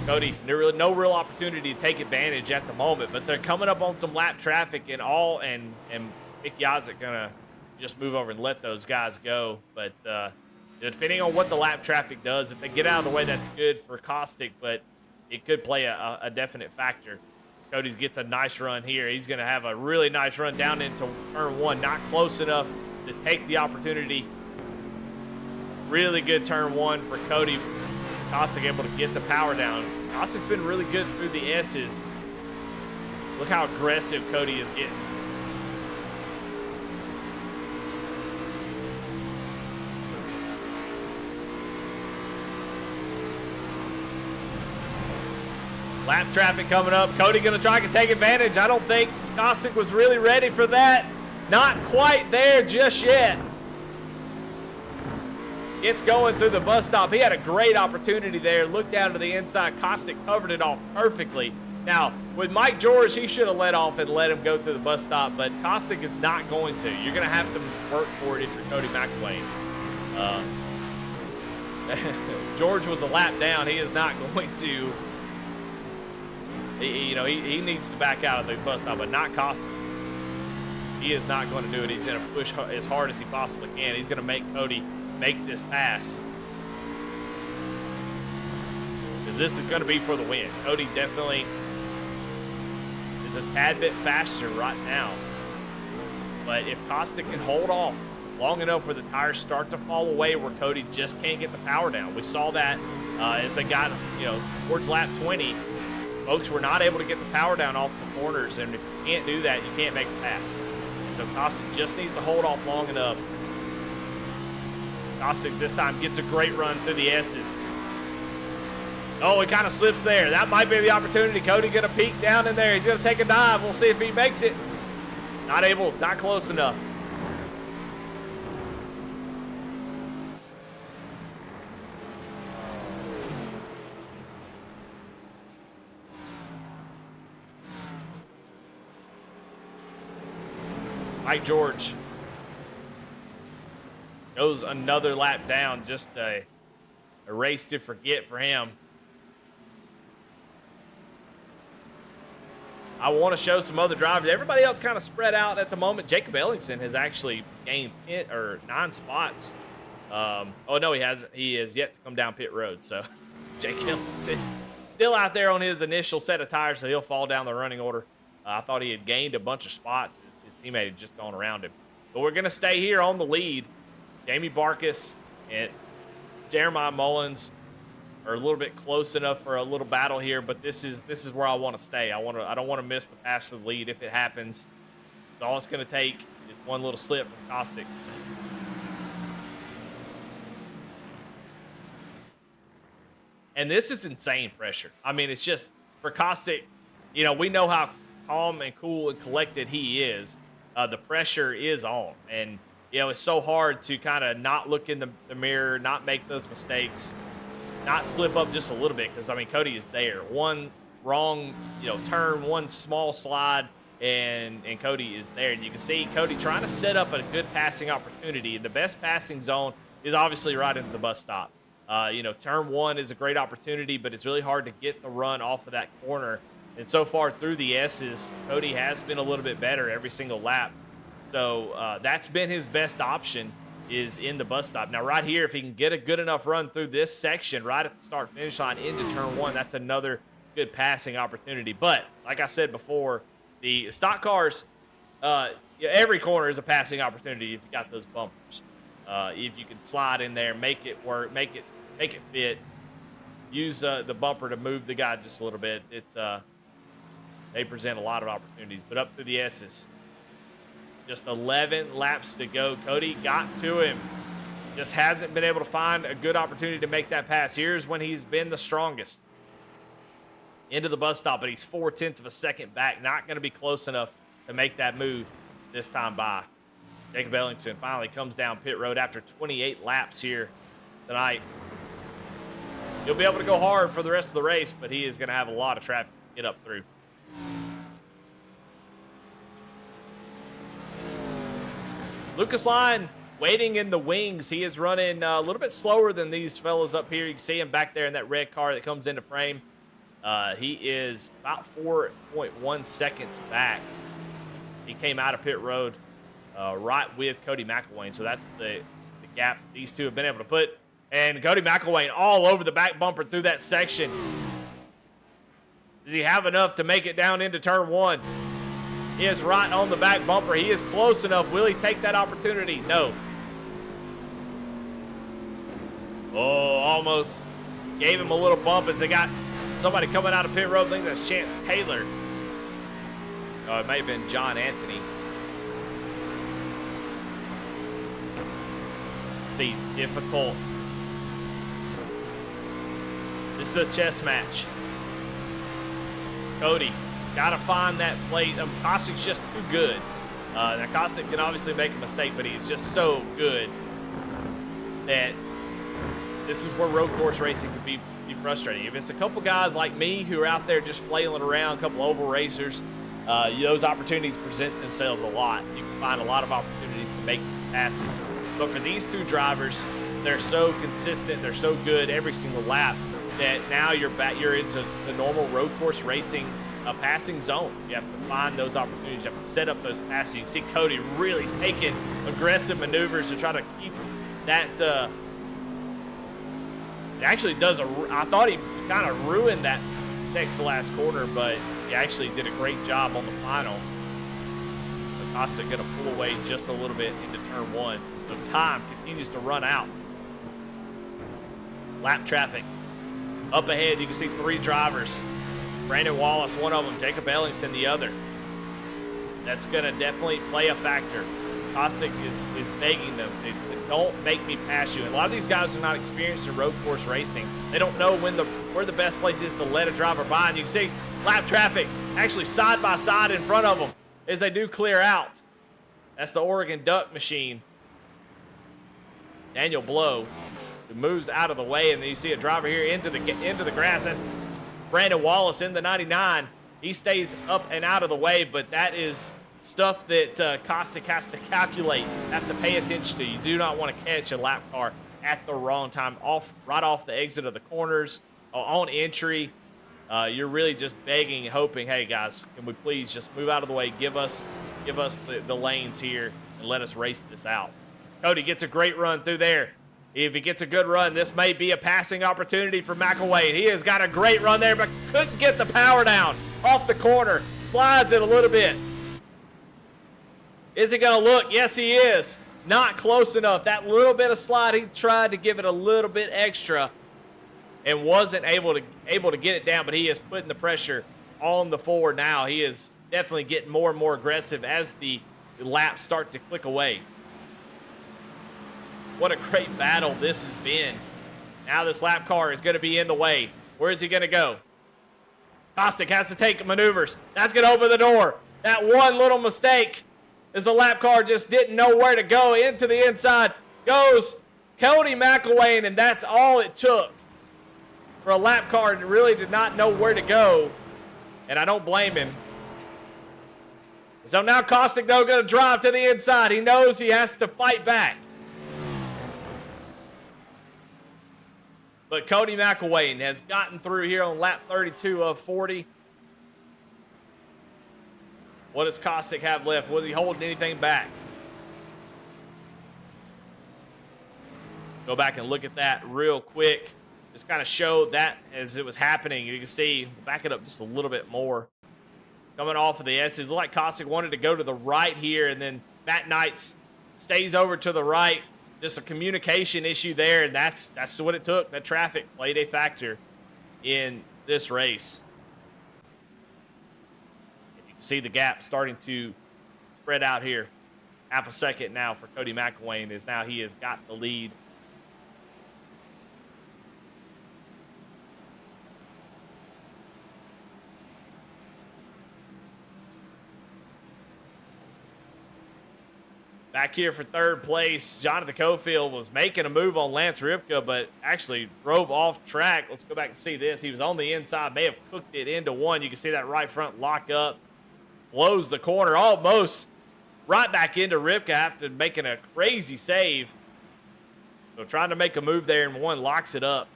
Cody, no real opportunity to take advantage at the moment, but they're coming up on some lap traffic and Mick Yazek gonna just move over and let those guys go. But depending on what the lap traffic does, if they get out of the way, that's good for Caustic, but it could play a definite factor. As Cody gets a nice run here. He's going to have a really nice run down into turn one. Not close enough to take the opportunity. Really good turn one for Cody. Caustic able to get the power down. Caustic's been really good through the S's. Look how aggressive Cody is getting. Lap traffic coming up. Cody going to try to take advantage. I don't think Caustic was really ready for that. Not quite there just yet. It's going through the bus stop. He had a great opportunity there. Looked down to the inside. Caustic covered it off perfectly. Now, with Mike George, he should have let off and let him go through the bus stop, but Caustic is not going to. You're going to have to work for it if you're Cody McElwain. George was a lap down. He is not going to. He needs to back out of the bus stop, but not Caustic. He is not going to do it. He's going to push as hard as he possibly can. He's going to make Cody make this pass. Because this is going to be for the win. Cody definitely is a tad bit faster right now. But if Caustic can hold off long enough where the tires start to fall away where Cody just can't get the power down. We saw that as they got, towards lap 20. Folks were not able to get the power down off the corners, and if you can't do that, you can't make the pass. So Caustic just needs to hold off long enough. Caustic this time gets a great run through the S's. Oh, he kind of slips there. That might be the opportunity. Cody going to peek down in there. He's going to take a dive. We'll see if he makes it. Not close enough. Mike George goes another lap down. Just a race to forget for him. I want to show some other drivers. Everybody else kind of spread out at the moment. Jacob Ellingson has actually gained 9 spots. Oh, no, he hasn't. He has yet to come down pit road. So Jacob Ellingson still out there on his initial set of tires, so he'll fall down the running order. I thought he had gained a bunch of spots. His teammate had just gone around him. But we're going to stay here on the lead. Jamie Barkus and Jeremiah Mullins or a little bit close enough for a little battle here. But this is where I want to stay. I don't want to miss the pass for the lead if it happens. So all it's going to take is one little slip from Caustic. And this is insane pressure. I mean, it's just for Caustic, you know, we know how calm and cool and collected he is. The pressure is on. And, you know, it's so hard to kind of not look in the mirror, not make those mistakes, not slip up just a little bit. Because, I mean, Cody is there. One wrong, you know, turn, one small slide, and Cody is there. And you can see Cody trying to set up a good passing opportunity. The best passing zone is obviously right into the bus stop. You know, turn one is a great opportunity, but it's really hard to get the run off of that corner. And so far through the S's, Cody has been a little bit better every single lap. So that's been his best option, is in the bus stop. Now, right here, if he can get a good enough run through this section right at the start-finish line into turn one, that's another good passing opportunity. But like I said before, the stock cars, every corner is a passing opportunity if you got those bumpers. If you can slide in there, make it work, make it fit, use the bumper to move the guy just a little bit. They present a lot of opportunities. But up through the S's, just 11 laps to go. Cody got to him, just hasn't been able to find a good opportunity to make that pass. Here's when he's been the strongest. Into the bus stop, but he's 0.4 of a second back. Not going to be close enough to make that move this time by. Jacob Ellingson finally comes down pit road after 28 laps here tonight. He'll be able to go hard for the rest of the race, but he is going to have a lot of traffic to get up through. Lucas Line waiting in the wings. He is running a little bit slower than these fellas up here. You can see him back there in that red car that comes into frame. He is about 4.1 seconds back. He came out of pit road right with Cody McElwain. So that's the gap these two have been able to put. And Cody McElwain all over the back bumper through that section. Does he have enough to make it down into turn one? He is right on the back bumper. He is close enough. Will he take that opportunity? No. Oh, almost gave him a little bump as they got somebody coming out of pit road. I think that's Chance Taylor. Oh, it may have been John Anthony. See, difficult. This is a chess match. Cody, got to find that plate. Caustic's just too good. Now, Caustic can obviously make a mistake, but he's just so good that this is where road course racing can be frustrating. If it's a couple guys like me who are out there just flailing around, a couple oval racers, those opportunities present themselves a lot. You can find a lot of opportunities to make passes. But for these two drivers, they're so consistent, they're so good every single lap that now you're into the normal road course racing passing zone. You have to find those opportunities. You have to set up those passes. You can see Cody really taking aggressive maneuvers to try to keep that. It actually does I thought he kind of ruined that next to last corner, but he actually did a great job on the final. Acosta going to pull away just a little bit into turn one. So time continues to run out. Lap traffic. Up ahead, you can see three drivers. Brandon Wallace, one of them. Jacob Ellingson, the other. That's going to definitely play a factor. Caustic is begging them to don't make me pass you. And a lot of these guys are not experienced in road course racing. They don't know where the best place is to let a driver by. And you can see lap traffic actually side by side in front of them as they do clear out. That's the Oregon Duck machine. Daniel Blow, who moves out of the way, and then you see a driver here into the grass. That's Brandon Wallace in the 99. He stays up and out of the way, but that is stuff that Caustic has to calculate, have to pay attention to. You do not want to catch a lap car at the wrong time, right off the exit of the corners, on entry. You're really just begging and hoping, hey guys, can we please just move out of the way, give us the lanes here, and let us race this out. Cody gets a great run through there. If he gets a good run, this may be a passing opportunity for McElwain. He has got a great run there, but couldn't get the power down off the corner. Slides it a little bit. Is he going to look? Yes, he is. Not close enough. That little bit of slide, he tried to give it a little bit extra. and wasn't able to get it down, but he is putting the pressure on the four now. He is definitely getting more and more aggressive as the laps start to click away. What a great battle this has been. Now this lap car is going to be in the way. Where is he going to go? Kostick has to take maneuvers. That's going to open the door. That one little mistake is the lap car just didn't know where to go. Into the inside goes Cody McElwain, and that's all it took for a lap car that really did not know where to go. And I don't blame him. So now Kostick, though, going to drive to the inside. He knows he has to fight back. But Cody McElwain has gotten through here on lap 32 of 40. What does Kostick have left? Was he holding anything back? Go back and look at that real quick. Just kind of showed that as it was happening. You can see, back it up just a little bit more. Coming off of the S's, it looked like Kostick wanted to go to the right here, and then Matt Knights stays over to the right. Just a communication issue there, and that's what it took. That traffic played a factor in this race. You can see the gap starting to spread out here. Half a second now for Cody McElwain, as now he has got the lead. Back here for third place, Jonathan Cofield was making a move on Lance Ripka, but actually drove off track. Let's go back and see this. He was on the inside, may have cooked it into one. You can see that right front lock up. Blows the corner almost right back into Ripka after making a crazy save. So trying to make a move there, and one locks it up.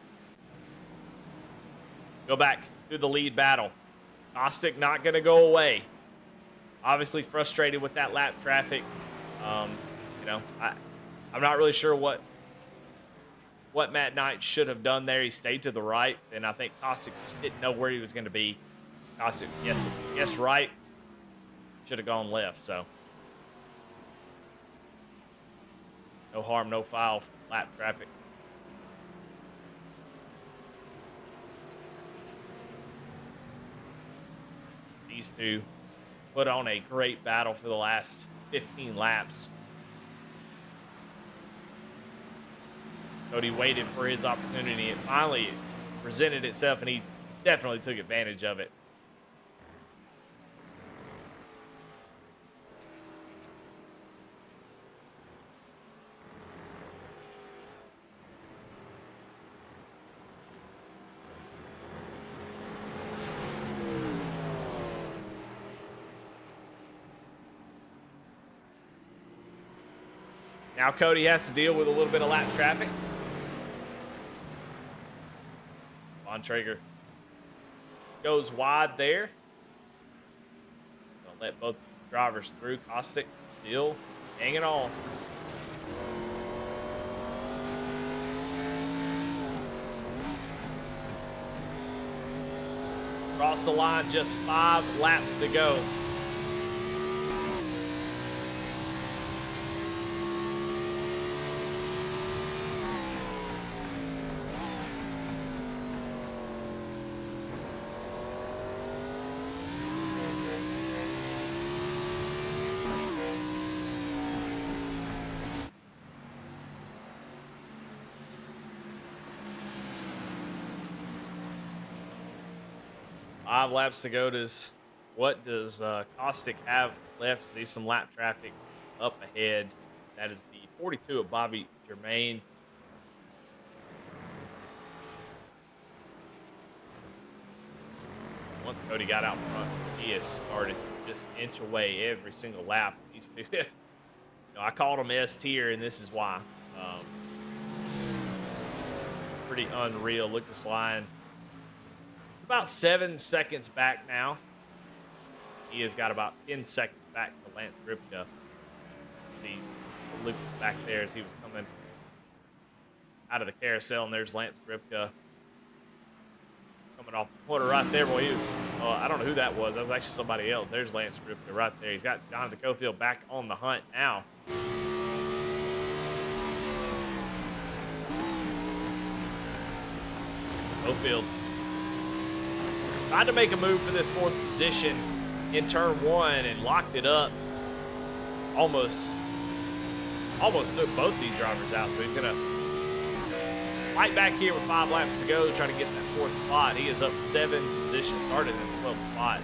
Go back to the lead battle. Kostick not going to go away. Obviously frustrated with that lap traffic. You know, I'm not really sure what Matt Knight should have done there. He stayed to the right, and I think Kostick just didn't know where he was going to be. Kostick, yes, right. Should have gone left, so. No harm, no foul for lap traffic. These two put on a great battle for the last 15 laps. Cody waited for his opportunity. It finally presented itself, and he definitely took advantage of it. Now Cody has to deal with a little bit of lap traffic. Von Traeger goes wide there. Gonna let both drivers through. Kostick still hanging on. Across the line, just 5 laps to go. Five laps to go. What does Kostick have left? See some lap traffic up ahead. That is the 42 of Bobby Germain. Once Cody got out front, he has started to just inch away every single lap. He's I called him S tier, and this is why. Pretty unreal. Look at this line. About 7 seconds back now. He has got about 10 seconds back to Lance Ripka. See Luke back there as he was coming out of the carousel, and there's Lance Ripka coming off the corner right there. Boy, he was, I don't know who that was. That was actually somebody else. There's Lance Ripka right there. He's got Jonathan Cofield back on the hunt now. Cofield tried to make a move for this 4th position in turn 1 and locked it up. Almost took both these drivers out, so he's gonna fight back here with 5 laps to go, trying to get that 4th spot. He is up 7 positions, started in the 12th spot.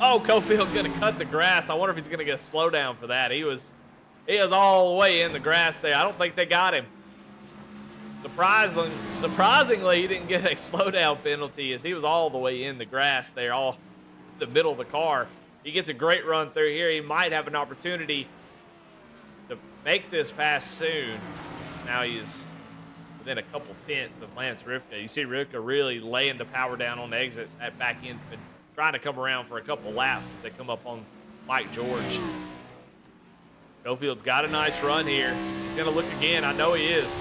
Oh, Cofield gonna cut the grass. I wonder if he's gonna get a slowdown for that. He was all the way in the grass there. I don't think they got him. Surprisingly, he didn't get a slowdown penalty as he was all the way in the grass there, all the middle of the car. He gets a great run through here. He might have an opportunity to make this pass soon. Now he's within a couple tenths of Lance Ripka. You see Ripka really laying the power down on the exit. That back end's been trying to come around for a couple laps. They come up on Mike George. Cofield's got a nice run here. He's gonna look again. I know he is.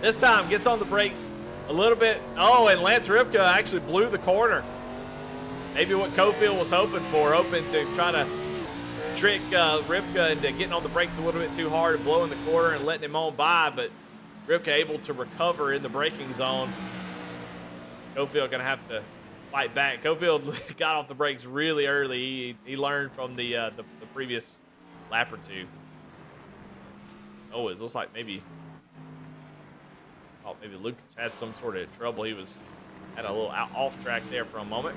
This time gets on the brakes a little bit. Oh, and Lance Ripka actually blew the corner. Maybe what Cofield was hoping to try to trick Ripka into getting on the brakes a little bit too hard and blowing the corner and letting him on by, but Ripka able to recover in the braking zone. Cofield gonna have to fight back. Cofield got off the brakes really early. He learned from the previous lap or two. Oh, it looks like maybe Lucas had some sort of trouble. He had a little off track there for a moment.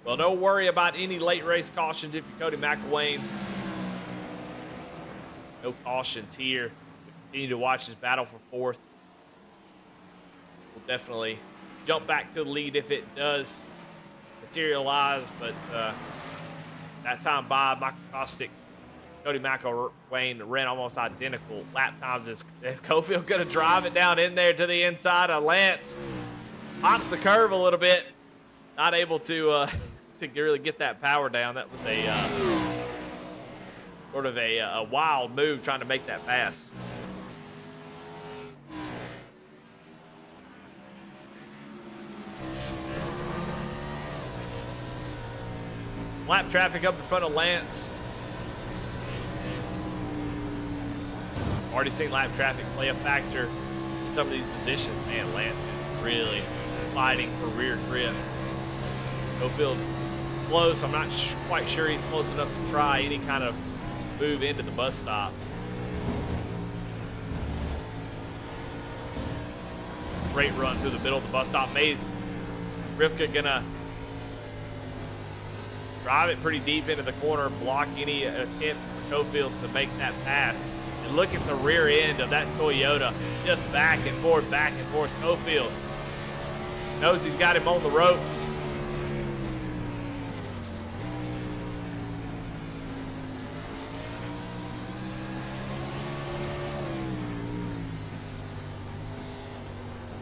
Well, don't worry about any late race cautions if you're Cody McElwain. No cautions here. Continue to watch this battle for 4th. We'll definitely jump back to the lead if it does materialize, but that time by Michael Kostick, Cody McElwain ran almost identical lap times as Cofield going to drive it down in there to the inside of Lance. Pops the curve a little bit. Not able to really get that power down. That was a sort of a wild move trying to make that pass. Lap traffic up in front of Lance. Already seen lap traffic play a factor in some of these positions. Man, Lance is really fighting for rear grip. Cofield close. I'm not quite sure he's close enough to try any kind of move into the bus stop. Great run through the middle of the bus stop. Made Ripka gonna drive it pretty deep into the corner, block any attempt for Cofield to make that pass. And look at the rear end of that Toyota, just back and forth, back and forth. Cofield knows he's got him on the ropes.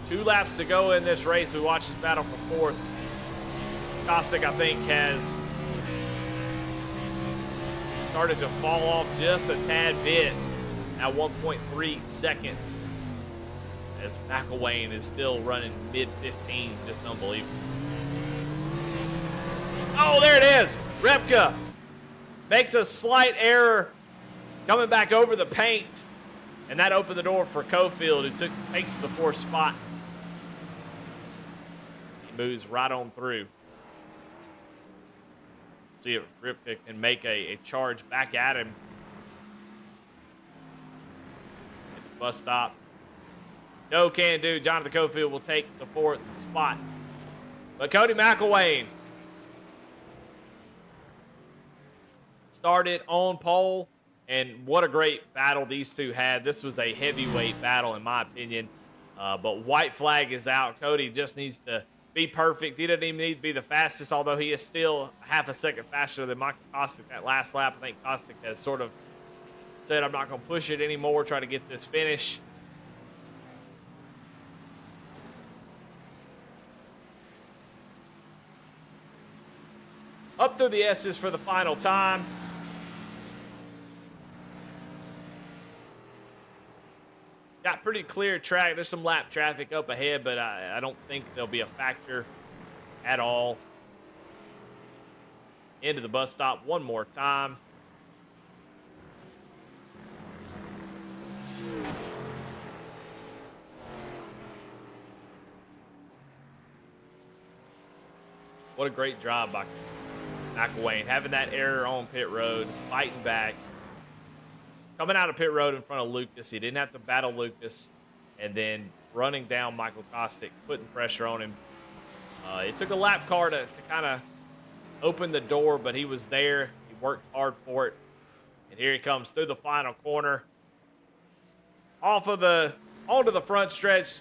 Two laps to go in this race. We watch this battle for 4th. Kostick, I think, has started to fall off just a tad bit at 1.3 seconds as McElwain is still running mid-15s. Just unbelievable. Oh, there it is. Ripka makes a slight error coming back over the paint, and that opened the door for Cofield, who takes the 4th spot. He moves right on through. See if Ripka can make a charge back at him. At the bus stop. No can do. Jonathan Cofield will take the 4th spot. But Cody McElwain started on pole, and what a great battle these two had. This was a heavyweight battle in my opinion. But white flag is out. Cody just needs to be perfect. He doesn't even need to be the fastest, although he is still half a second faster than Michael Kostick that last lap. I think Kostick has sort of said, I'm not going to push it anymore, try to get this finish. Up through the S's for the final time. Got pretty clear track. There's some lap traffic up ahead, but I don't think there'll be a factor at all. Into the bus stop one more time. What a great job by McElwain. Having that error on pit road, fighting back. Coming out of pit road in front of Lucas. He didn't have to battle Lucas. And then running down Michael Kostick, putting pressure on him. It took a lap car to kind of open the door, but he was there. He worked hard for it. And here he comes through the final corner. Onto the front stretch.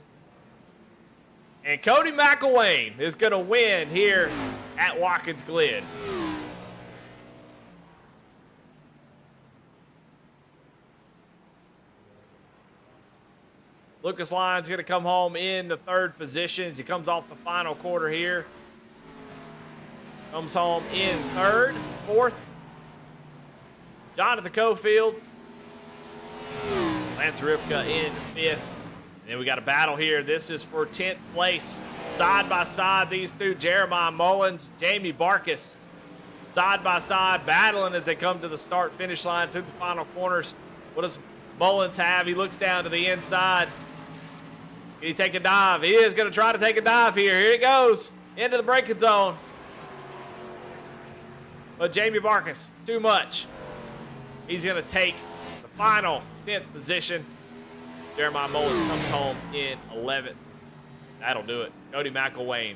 And Cody McElwain is going to win here at Watkins Glen. Lucas Lyon's going to come home in the third position as he comes off the final quarter here. Comes home in third, fourth. Jonathan Cofield. Lance Ripka in fifth. And then we got a battle here. This is for 10th place. Side by side, these two, Jeremiah Mullins, Jamie Barkus. Side by side, battling as they come to the start-finish line, to the final corners. What does Mullins have? He looks down to the inside. Can he take a dive? He is going to try to take a dive here. Here it goes. Into the braking zone. But Jamie Barkus, too much. He's going to take the final 10th position. Jeremiah Mullins comes home in 11th. That'll do it. Cody McElwain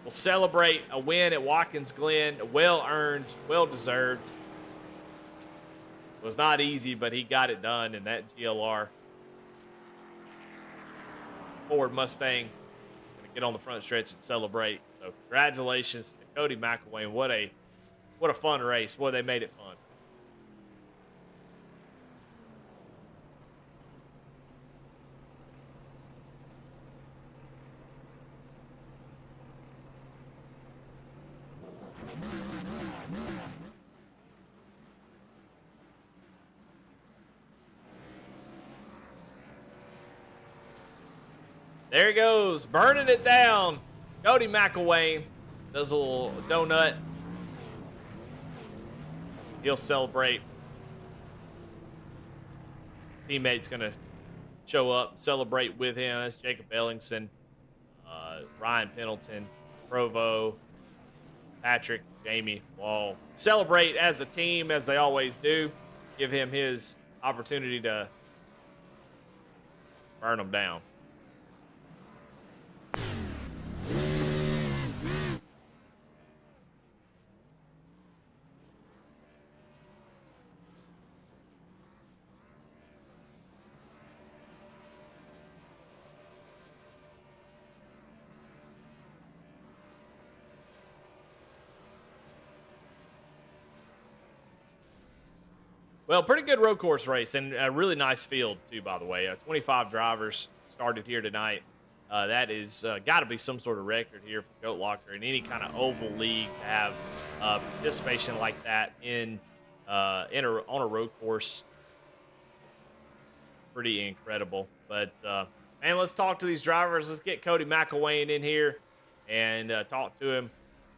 will celebrate a win at Watkins Glen. Well-earned, well-deserved. It was not easy, but he got it done in that GLR. Ford Mustang going to get on the front stretch and celebrate. So congratulations to Cody McElwain. What a fun race. Boy, they made it fun. There he goes, burning it down. Cody McElwain does a little donut. He'll celebrate. Teammates gonna show up, celebrate with him. That's Jacob Ellingson, Ryan Pendleton, Provo, Patrick, Jamie Wall. Celebrate as a team, as they always do. Give him his opportunity to burn them down. Well, pretty good road course race and a really nice field, too, by the way. 25 drivers started here tonight. That is got to be some sort of record here for Goat Locker in any kind of oval league to have participation like that on a road course. Pretty incredible. But, man, let's talk to these drivers. Let's get Cody McElwain in here and talk to him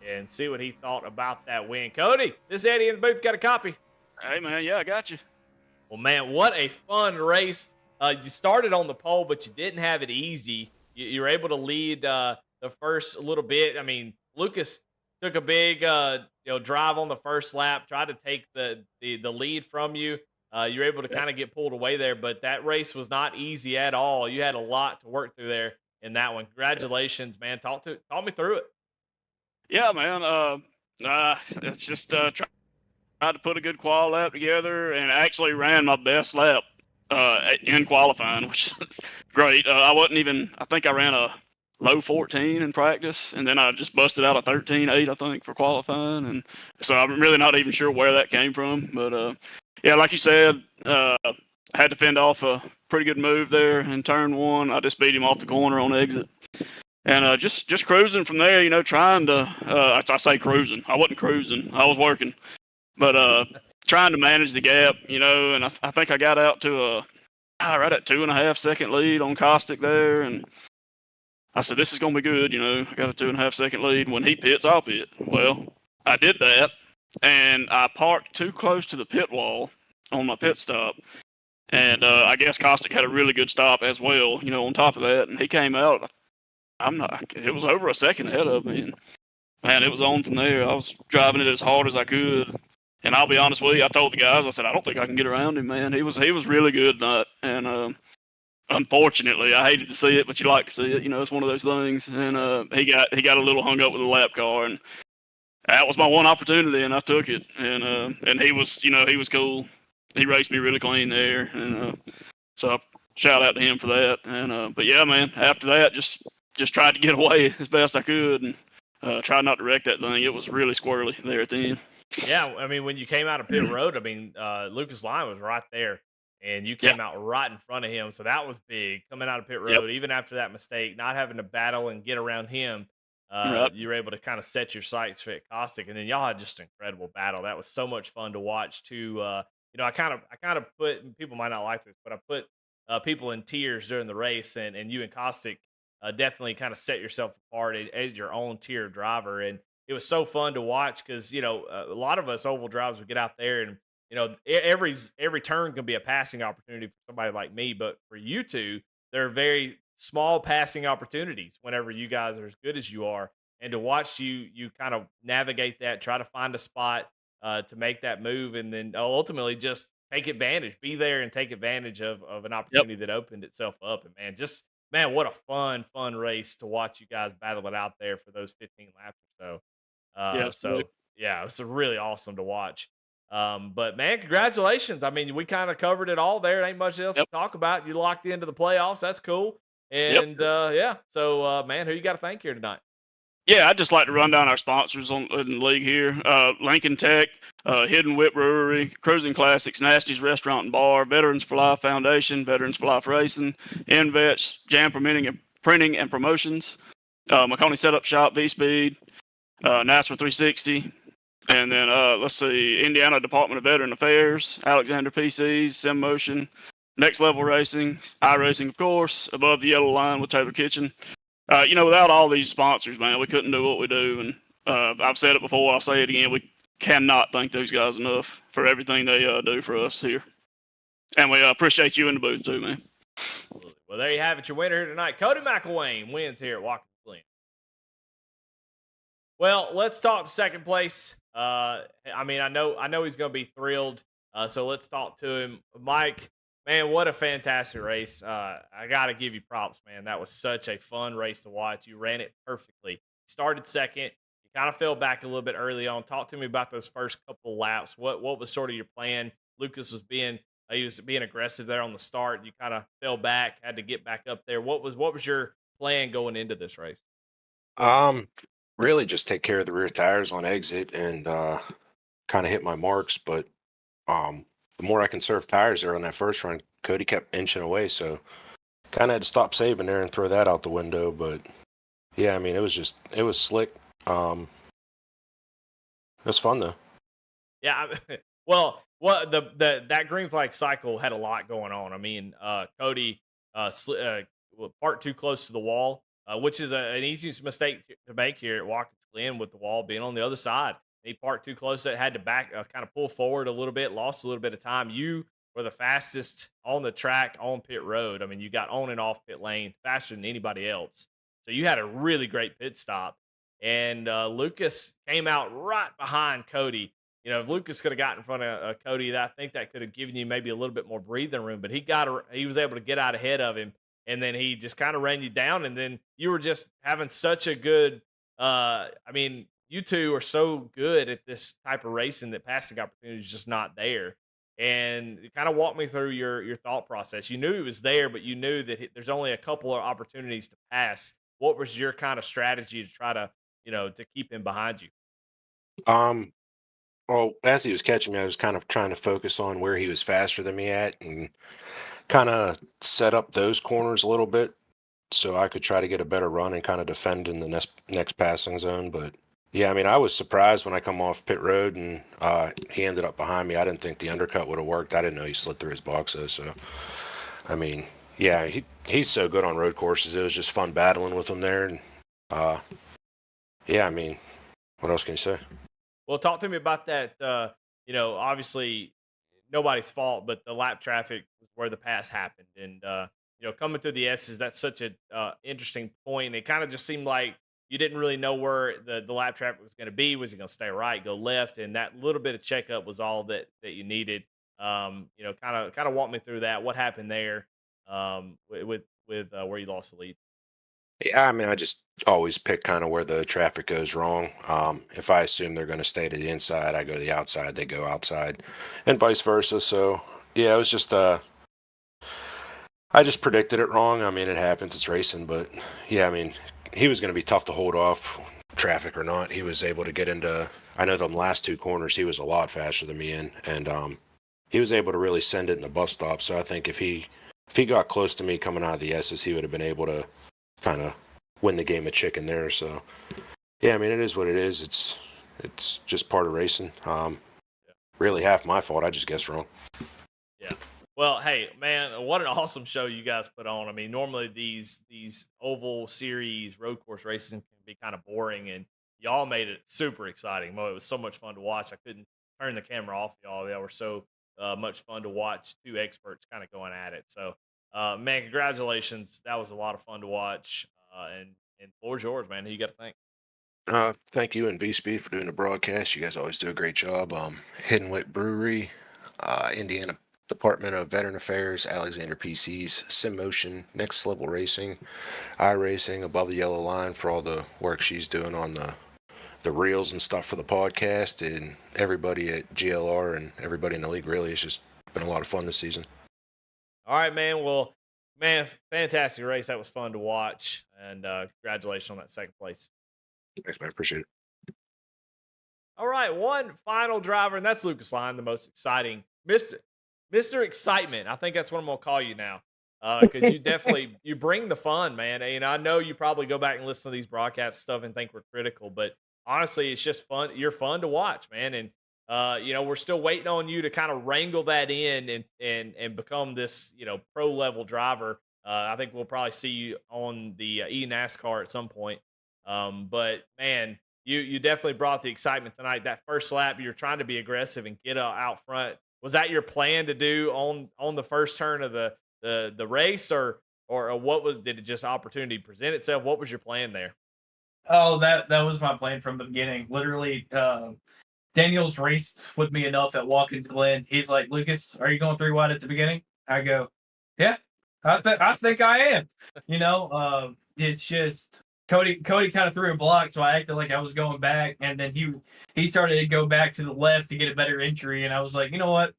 and see what he thought about that win. Cody, this Eddie in the booth got a copy. Hey, man, yeah, I got you. Well, man, what a fun race. You started on the pole, but you didn't have it easy. You were able to lead the first little bit. I mean, Lucas took a big drive on the first lap, tried to take the lead from you. You were able to kind of get pulled away there, but that race was not easy at all. You had a lot to work through there in that one. Congratulations, man. Talk me through it. Yeah, man. It's just tried to put a good qual lap together and actually ran my best lap in qualifying, which is great. I think I ran a low 14 in practice, and then I just busted out a 13.8, I think, for qualifying, and so I'm really not even sure where that came from. But yeah, like you said, I had to fend off a pretty good move there in turn one. I just beat him off the corner on exit, and just cruising from there. Trying to I say cruising. I wasn't cruising. I was working, but trying to manage the gap. And I think I got out to right at 2.5 second lead on Caustic there, and I said, this is going to be good. I got a 2.5 second lead. When he pits, I'll pit. Well, I did that, and I parked too close to the pit wall on my pit stop. And I guess Caustic had a really good stop as well, on top of that. And he came out. It was over a second ahead of me. And man, it was on from there. I was driving it as hard as I could. And I'll be honest with you, I told the guys, I said, I don't think I can get around him, man. He was really good tonight. And unfortunately, I hated to see it, but you like to see it. It's one of those things. And he got a little hung up with a lap car, and that was my one opportunity, and I took it. And he was, he was cool. He raced me really clean there, and so shout out to him for that. And but yeah, man, after that, just tried to get away as best I could, and tried not to wreck that thing. It was really squirrely there at the end. Yeah, I mean, when you came out of pit road, I mean, Lucas Lyon was right there, and you came out right in front of him, so that was big coming out of pit Yep. road. Even after that mistake, not having to battle and get around him, Right. you were able to kind of set your sights for Caustic, and then y'all had just an incredible battle. That was so much fun to watch. Too, I kind of put people might not like this, but I put people in tiers during the race, and you and Caustic definitely kind of set yourself apart as your own tier driver, and it was so fun to watch because a lot of us oval drivers would get out there and every turn can be a passing opportunity for somebody like me, but for you two, they're very small passing opportunities whenever you guys are as good as you are, and to watch you kind of navigate that, try to find a spot to make that move, and then ultimately just take advantage, be there and take advantage of an Yep. opportunity that opened itself up, and man, what a fun race to watch you guys battle it out there for those 15 laps or so. Yeah. So yeah, it was really awesome to watch. But man, congratulations. I mean, we kind of covered it all there. Ain't much else to Yep. talk about. You locked into the playoffs. That's cool. Yep. And yeah, so man, who you got to thank here tonight? Yeah, I'd just like to run down our sponsors in the league here. Lincoln Tech, Hidden Whip Brewery, Cruising Classics, Nasty's Restaurant and Bar, Veterans for Life Foundation, Veterans for Life Racing, InVets, Jam Printing and Promotions, McConey Setup Shop, V-Speed, NASRA 360, and then let's see, Indiana Department of Veteran Affairs, Alexander PCs, Sim Motion, Next Level Racing, iRacing, of course, Above the Yellow Line with Taylor Kitchen. Without all these sponsors, man, we couldn't do what we do. And I've said it before, I'll say it again. We cannot thank those guys enough for everything they do for us here. And we appreciate you in the booth too, man. Absolutely. Well, there you have it. Your winner here tonight, Cody McElwain, wins here at Watkins Glen. Well, let's talk second place. I mean, I know he's going to be thrilled. So let's talk to him, Mike. Man, what a fantastic race! I got to give you props, man. That was such a fun race to watch. You ran it perfectly. You started second. You kind of fell back a little bit early on. Talk to me about those first couple laps. What was sort of your plan? Lucas was being aggressive there on the start. You kind of fell back, had to get back up there. What was your plan going into this race? Um, really just take care of the rear tires on exit and kind of hit my marks. But the more I conserved tires there on that first run, Cody kept inching away. So kind of had to stop saving there and throw that out the window. But yeah, I mean, it was slick. It was fun though. Yeah, well, that green flag cycle had a lot going on. I mean, Cody parked too close to the wall, which is an easy mistake to make here at Watkins Glen with the wall being on the other side. He parked too close. It had to back, kind of pull forward a little bit, lost a little bit of time. You were the fastest on the track on pit road. I mean, you got on and off pit lane faster than anybody else. So you had a really great pit stop. And Lucas came out right behind Cody. If Lucas could have gotten in front of Cody, I think that could have given you maybe a little bit more breathing room. But he was able to get out ahead of him, and then he just kind of ran you down. And then you were just having such a good. I mean, you two are so good at this type of racing that passing opportunity is just not there. And kind of walk me through your thought process. You knew he was there, but you knew that there's only a couple of opportunities to pass. what was your kind of strategy to try to, to keep him behind you? Um, well, as he was catching me, I was kind of trying to focus on where he was faster than me at, and kind of set up those corners a little bit so I could try to get a better run and kind of defend in the next passing zone. But yeah, I mean, I was surprised when I come off pit road and he ended up behind me. I didn't think the undercut would have worked. I didn't know he slid through his box though. So I mean, yeah, he's so good on road courses. It was just fun battling with him there. And yeah, I mean, what else can you say? Well, talk to me about that. Obviously nobody's fault, but the lap traffic was where the pass happened, and coming through the S's, that's such a interesting point. It kind of just seemed like you didn't really know where the lap traffic was going to be. Was it going to stay right, go left, and that little bit of checkup was all that you needed. Kind of walk me through that. What happened there with where you lost the lead? Yeah, I mean, I just always pick kind of where the traffic goes wrong. If I assume they're going to stay to the inside, I go to the outside, they go outside, and vice versa. So, yeah, it was just, I just predicted it wrong. I mean, it happens, it's racing, but yeah, I mean, he was going to be tough to hold off, traffic or not. He was able to get into, I know them last two corners, he was a lot faster than me in, and he was able to really send it in the bus stop. So I think if he got close to me coming out of the S's, he would have been able to kind of win the game of chicken there. So yeah, I mean, it is what it is. It's just part of racing. Really half my fault. I just guessed wrong. Yeah. Well, hey, man, what an awesome show you guys put on. I mean, normally these oval series road course racing can be kind of boring, and y'all made it super exciting. Mo, it was so much fun to watch. I couldn't turn the camera off, y'all. They were so much fun to watch. Two experts kind of going at it. So, man, congratulations. That was a lot of fun to watch. And floor's yours, man. Who you got to thank? Thank you and V Speed for doing the broadcast. You guys always do a great job. Hidden Wit Brewery, Indiana Department of Veteran Affairs, Alexander PCs, Sim Motion, Next Level Racing, iRacing, Above the Yellow Line for all the work she's doing on the reels and stuff for the podcast, and everybody at GLR and everybody in the league. Really, it's just been a lot of fun this season. All right, man. Well, man, fantastic race. That was fun to watch, and congratulations on that second place. Thanks, man. Appreciate it. All right, one final driver, and that's Lucas Line, the most exciting, Mister Excitement. I think that's what I'm gonna call you now, because you definitely you bring the fun, man. And I know you probably go back and listen to these broadcast stuff and think we're critical, but honestly, it's just fun. You're fun to watch, man, and we're still waiting on you to kind of wrangle that in and become this pro level driver. I think we'll probably see you on the NASCAR at some point. But man, you definitely brought the excitement tonight. That first lap, you were trying to be aggressive and get out front. Was that your plan to do on the first turn of the race, or what was? Did it just opportunity present itself? What was your plan there? Oh, that was my plan from the beginning. Literally, Daniel's raced with me enough at Watkins Glen. He's like, Lucas, are you going 3 wide at the beginning? I go, yeah, I think I am. It's just Cody kind of threw a block, so I acted like I was going back, and then he started to go back to the left to get a better entry, and I was like, you know what?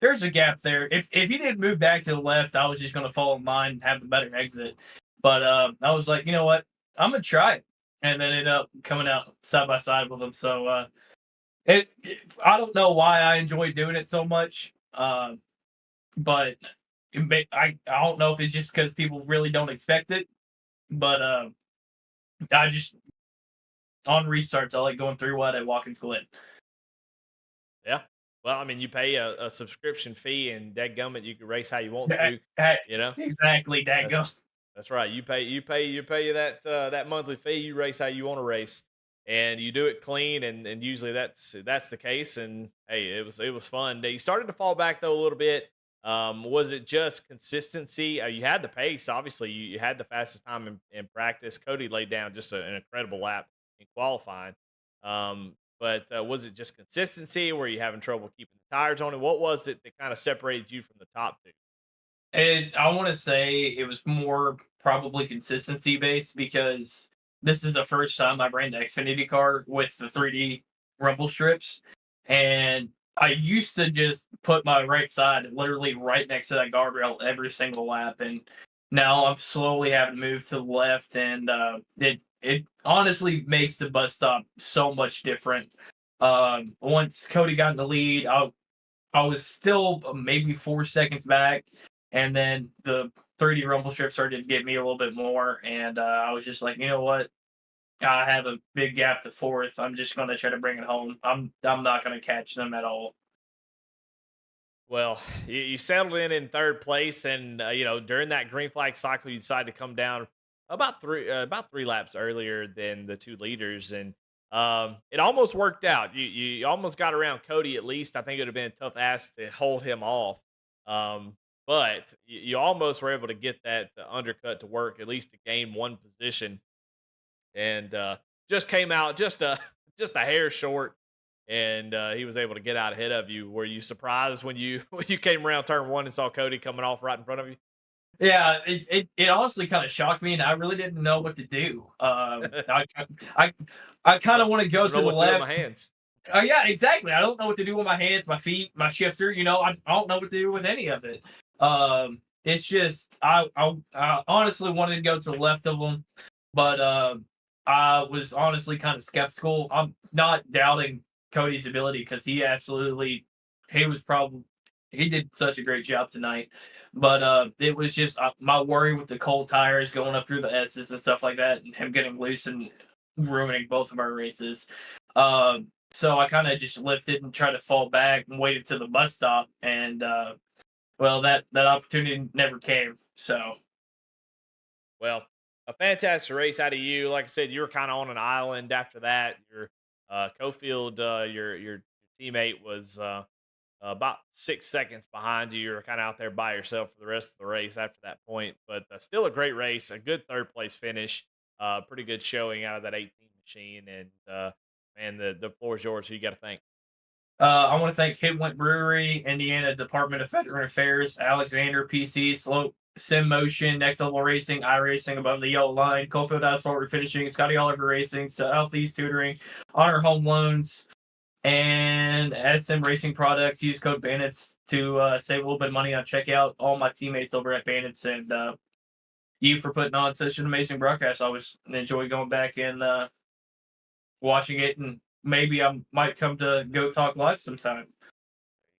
There's a gap there. If he didn't move back to the left, I was just going to fall in line and have the better exit. But I was like, you know what? I'm gonna try it, and then ended up coming out side by side with him. So I don't know why I enjoy doing it so much, but I don't know if it's just because people really don't expect it, but I just on restarts I like going 3 wide at Watkins Glen. Yeah. Well, I mean, you pay a subscription fee, and dadgummit, you can race how you want to. Hey, You know, exactly, dadgum. that's right. You pay that monthly fee. You race how you want to race, and you do it clean. And usually that's the case. And hey, it was fun. You started to fall back though a little bit. Was it just consistency? You had the pace. Obviously, you had the fastest time in practice. Cody laid down just an incredible lap in qualifying. But was it just consistency? Were you having trouble keeping the tires on it? What was it that kind of separated you from the top two? And I want to say it was more probably consistency based because this is the first time I've ran the Xfinity car with the 3D rumble strips. And I used to just put my right side literally right next to that guardrail every single lap. And Now I'm slowly having to move to the left, and it honestly makes the bus stop so much different. Once Cody got in the lead, I was still maybe 4 seconds back, and then the 30 rumble strip started to get me a little bit more, and I was just like, you know what? I have a big gap to fourth. I'm just going to try to bring it home. I'm not going to catch them at all. Well, you settled in third place, and during that green flag cycle, you decided to come down about three laps earlier than the two leaders, and it almost worked out. You almost got around Cody at least. I think it would have been a tough ask to hold him off, but you almost were able to get that undercut to work at least to gain one position, and just came out just a just a hair short, and he was able to get out ahead of you. Were you surprised when you when you came around turn one and saw Cody coming off right in front of you? Yeah, it honestly kind of shocked me, and I really didn't know what to do. I I kind of want to go I to don't the know what to do with left. my hands. Yeah, exactly. I don't know what to do with my hands, my feet, my shifter. I don't know what to do with any of it. It's just I honestly wanted to go to the left of them, but I was honestly kind of skeptical. I'm not doubting Cody's ability because he was probably he did such a great job tonight. But it was just my worry with the cold tires going up through the S's and stuff like that, and him getting loose and ruining both of our races. So I kind of just lifted and tried to fall back and waited to the bus stop, and well, that opportunity never came. So Well, a fantastic race out of you. Like I said, you were kind of on an island after that. Your Cofield, your teammate was about 6 seconds behind you. You're kind of out there by yourself for the rest of the race after that point, but still a great race, a good third place finish, pretty good showing out of that 18 machine, and man, the floor is yours. Who you got to thank? I want to thank Hidwent Brewery, Indiana Department of Veteran Affairs, Alexander PC, Slope Sim Motion, Next Level Racing, iRacing Above the Yellow Line, Cofield Asphalt Finishing, Scotty Oliver Racing, Southeast Tutoring, Honor Home Loans, and SM Racing Products. Use code Bandits to save a little bit of money on checkout. All my teammates over at Bandits, and you for putting on such an amazing broadcast. I always enjoy going back and watching it, and maybe I might come to Go Talk Live sometime.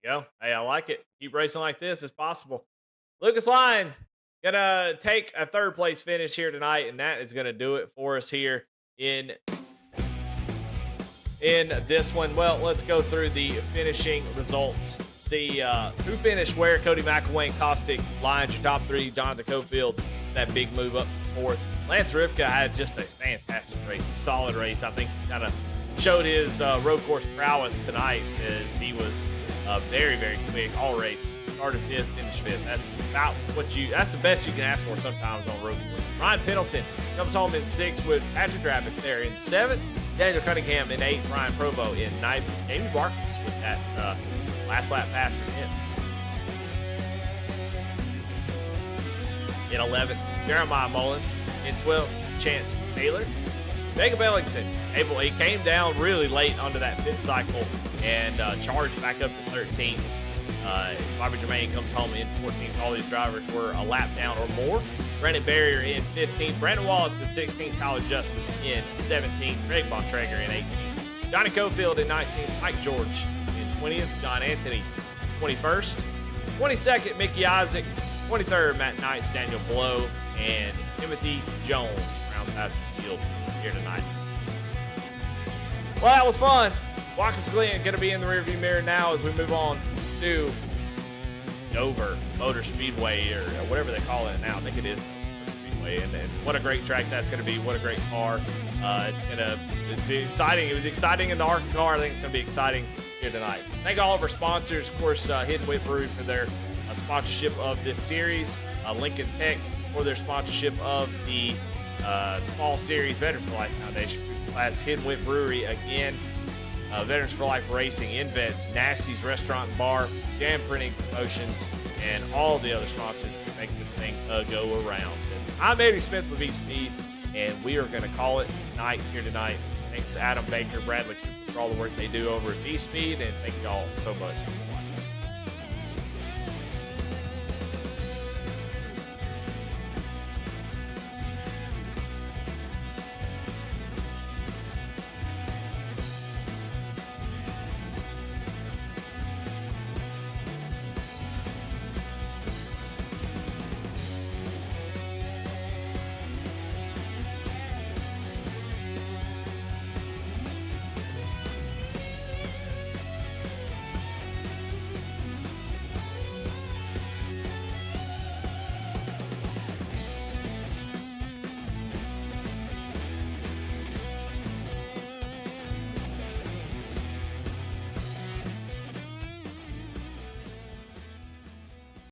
There you go. Hey, I like it. Keep racing like this. It's possible. Lucas Lyon gonna take a third place finish here tonight, and that is gonna do it for us here in this one. Well, let's go through the finishing results. See who finished where. Cody McElwain, Caustic, Lyons, your top three. Jonathan Cofield, that big move up to fourth. Lance Rivka had just a fantastic race, a solid race. I think kind of showed his road course prowess tonight as he was very, very quick all race. Started fifth, finished fifth. That's about that's the best you can ask for sometimes on road course. Ryan Pendleton comes home in sixth with Patrick Rabbit there in seventh. Daniel Cunningham in eighth. Ryan Provo in ninth. Jamie Barkis with that last lap pass from him. In 11th, Jeremiah Mullins. In 12th, Chance Taylor. Jacob Ellingson, he came down really late onto that fifth cycle and charged back up to 13th. Bobby Germain comes home in 14th. All these drivers were a lap down or more. Brandon Barrier in 15th. Brandon Wallace in 16th. Tyler Justice in 17th. Greg Bontrager in 18th. Johnny Cofield in 19th. Mike George in 20th. John Anthony 21st. 22nd, Mickey Isaac. 23rd, Matt Knights, Daniel Blow, and Timothy Jones rounds out the field here tonight. Well, that was fun. Watkins Glen going to be in the rearview mirror now as we move on to Dover Motor Speedway, or whatever they call it now. I think it is Motor Speedway, and what a great track that's going to be. What a great car. It's exciting. It was exciting in the ARCA car. I think it's going to be exciting here tonight. Thank all of our sponsors, of course, Hidden Wit Brewery for their sponsorship of this series, Lincoln Tech for their sponsorship of the Fall Series, Veterans for Life Foundation class, Hidden Wit Brewery again, Veterans for Life Racing, Invets, Nasty's Restaurant and Bar, Jam Printing Promotions, and all the other sponsors that make this thing go around. And I'm Eddie Smith with V-Speed, and we are going to call it night here tonight. Thanks Adam Baker, Bradley Cooper for all the work they do over at V-Speed, and thank you all so much.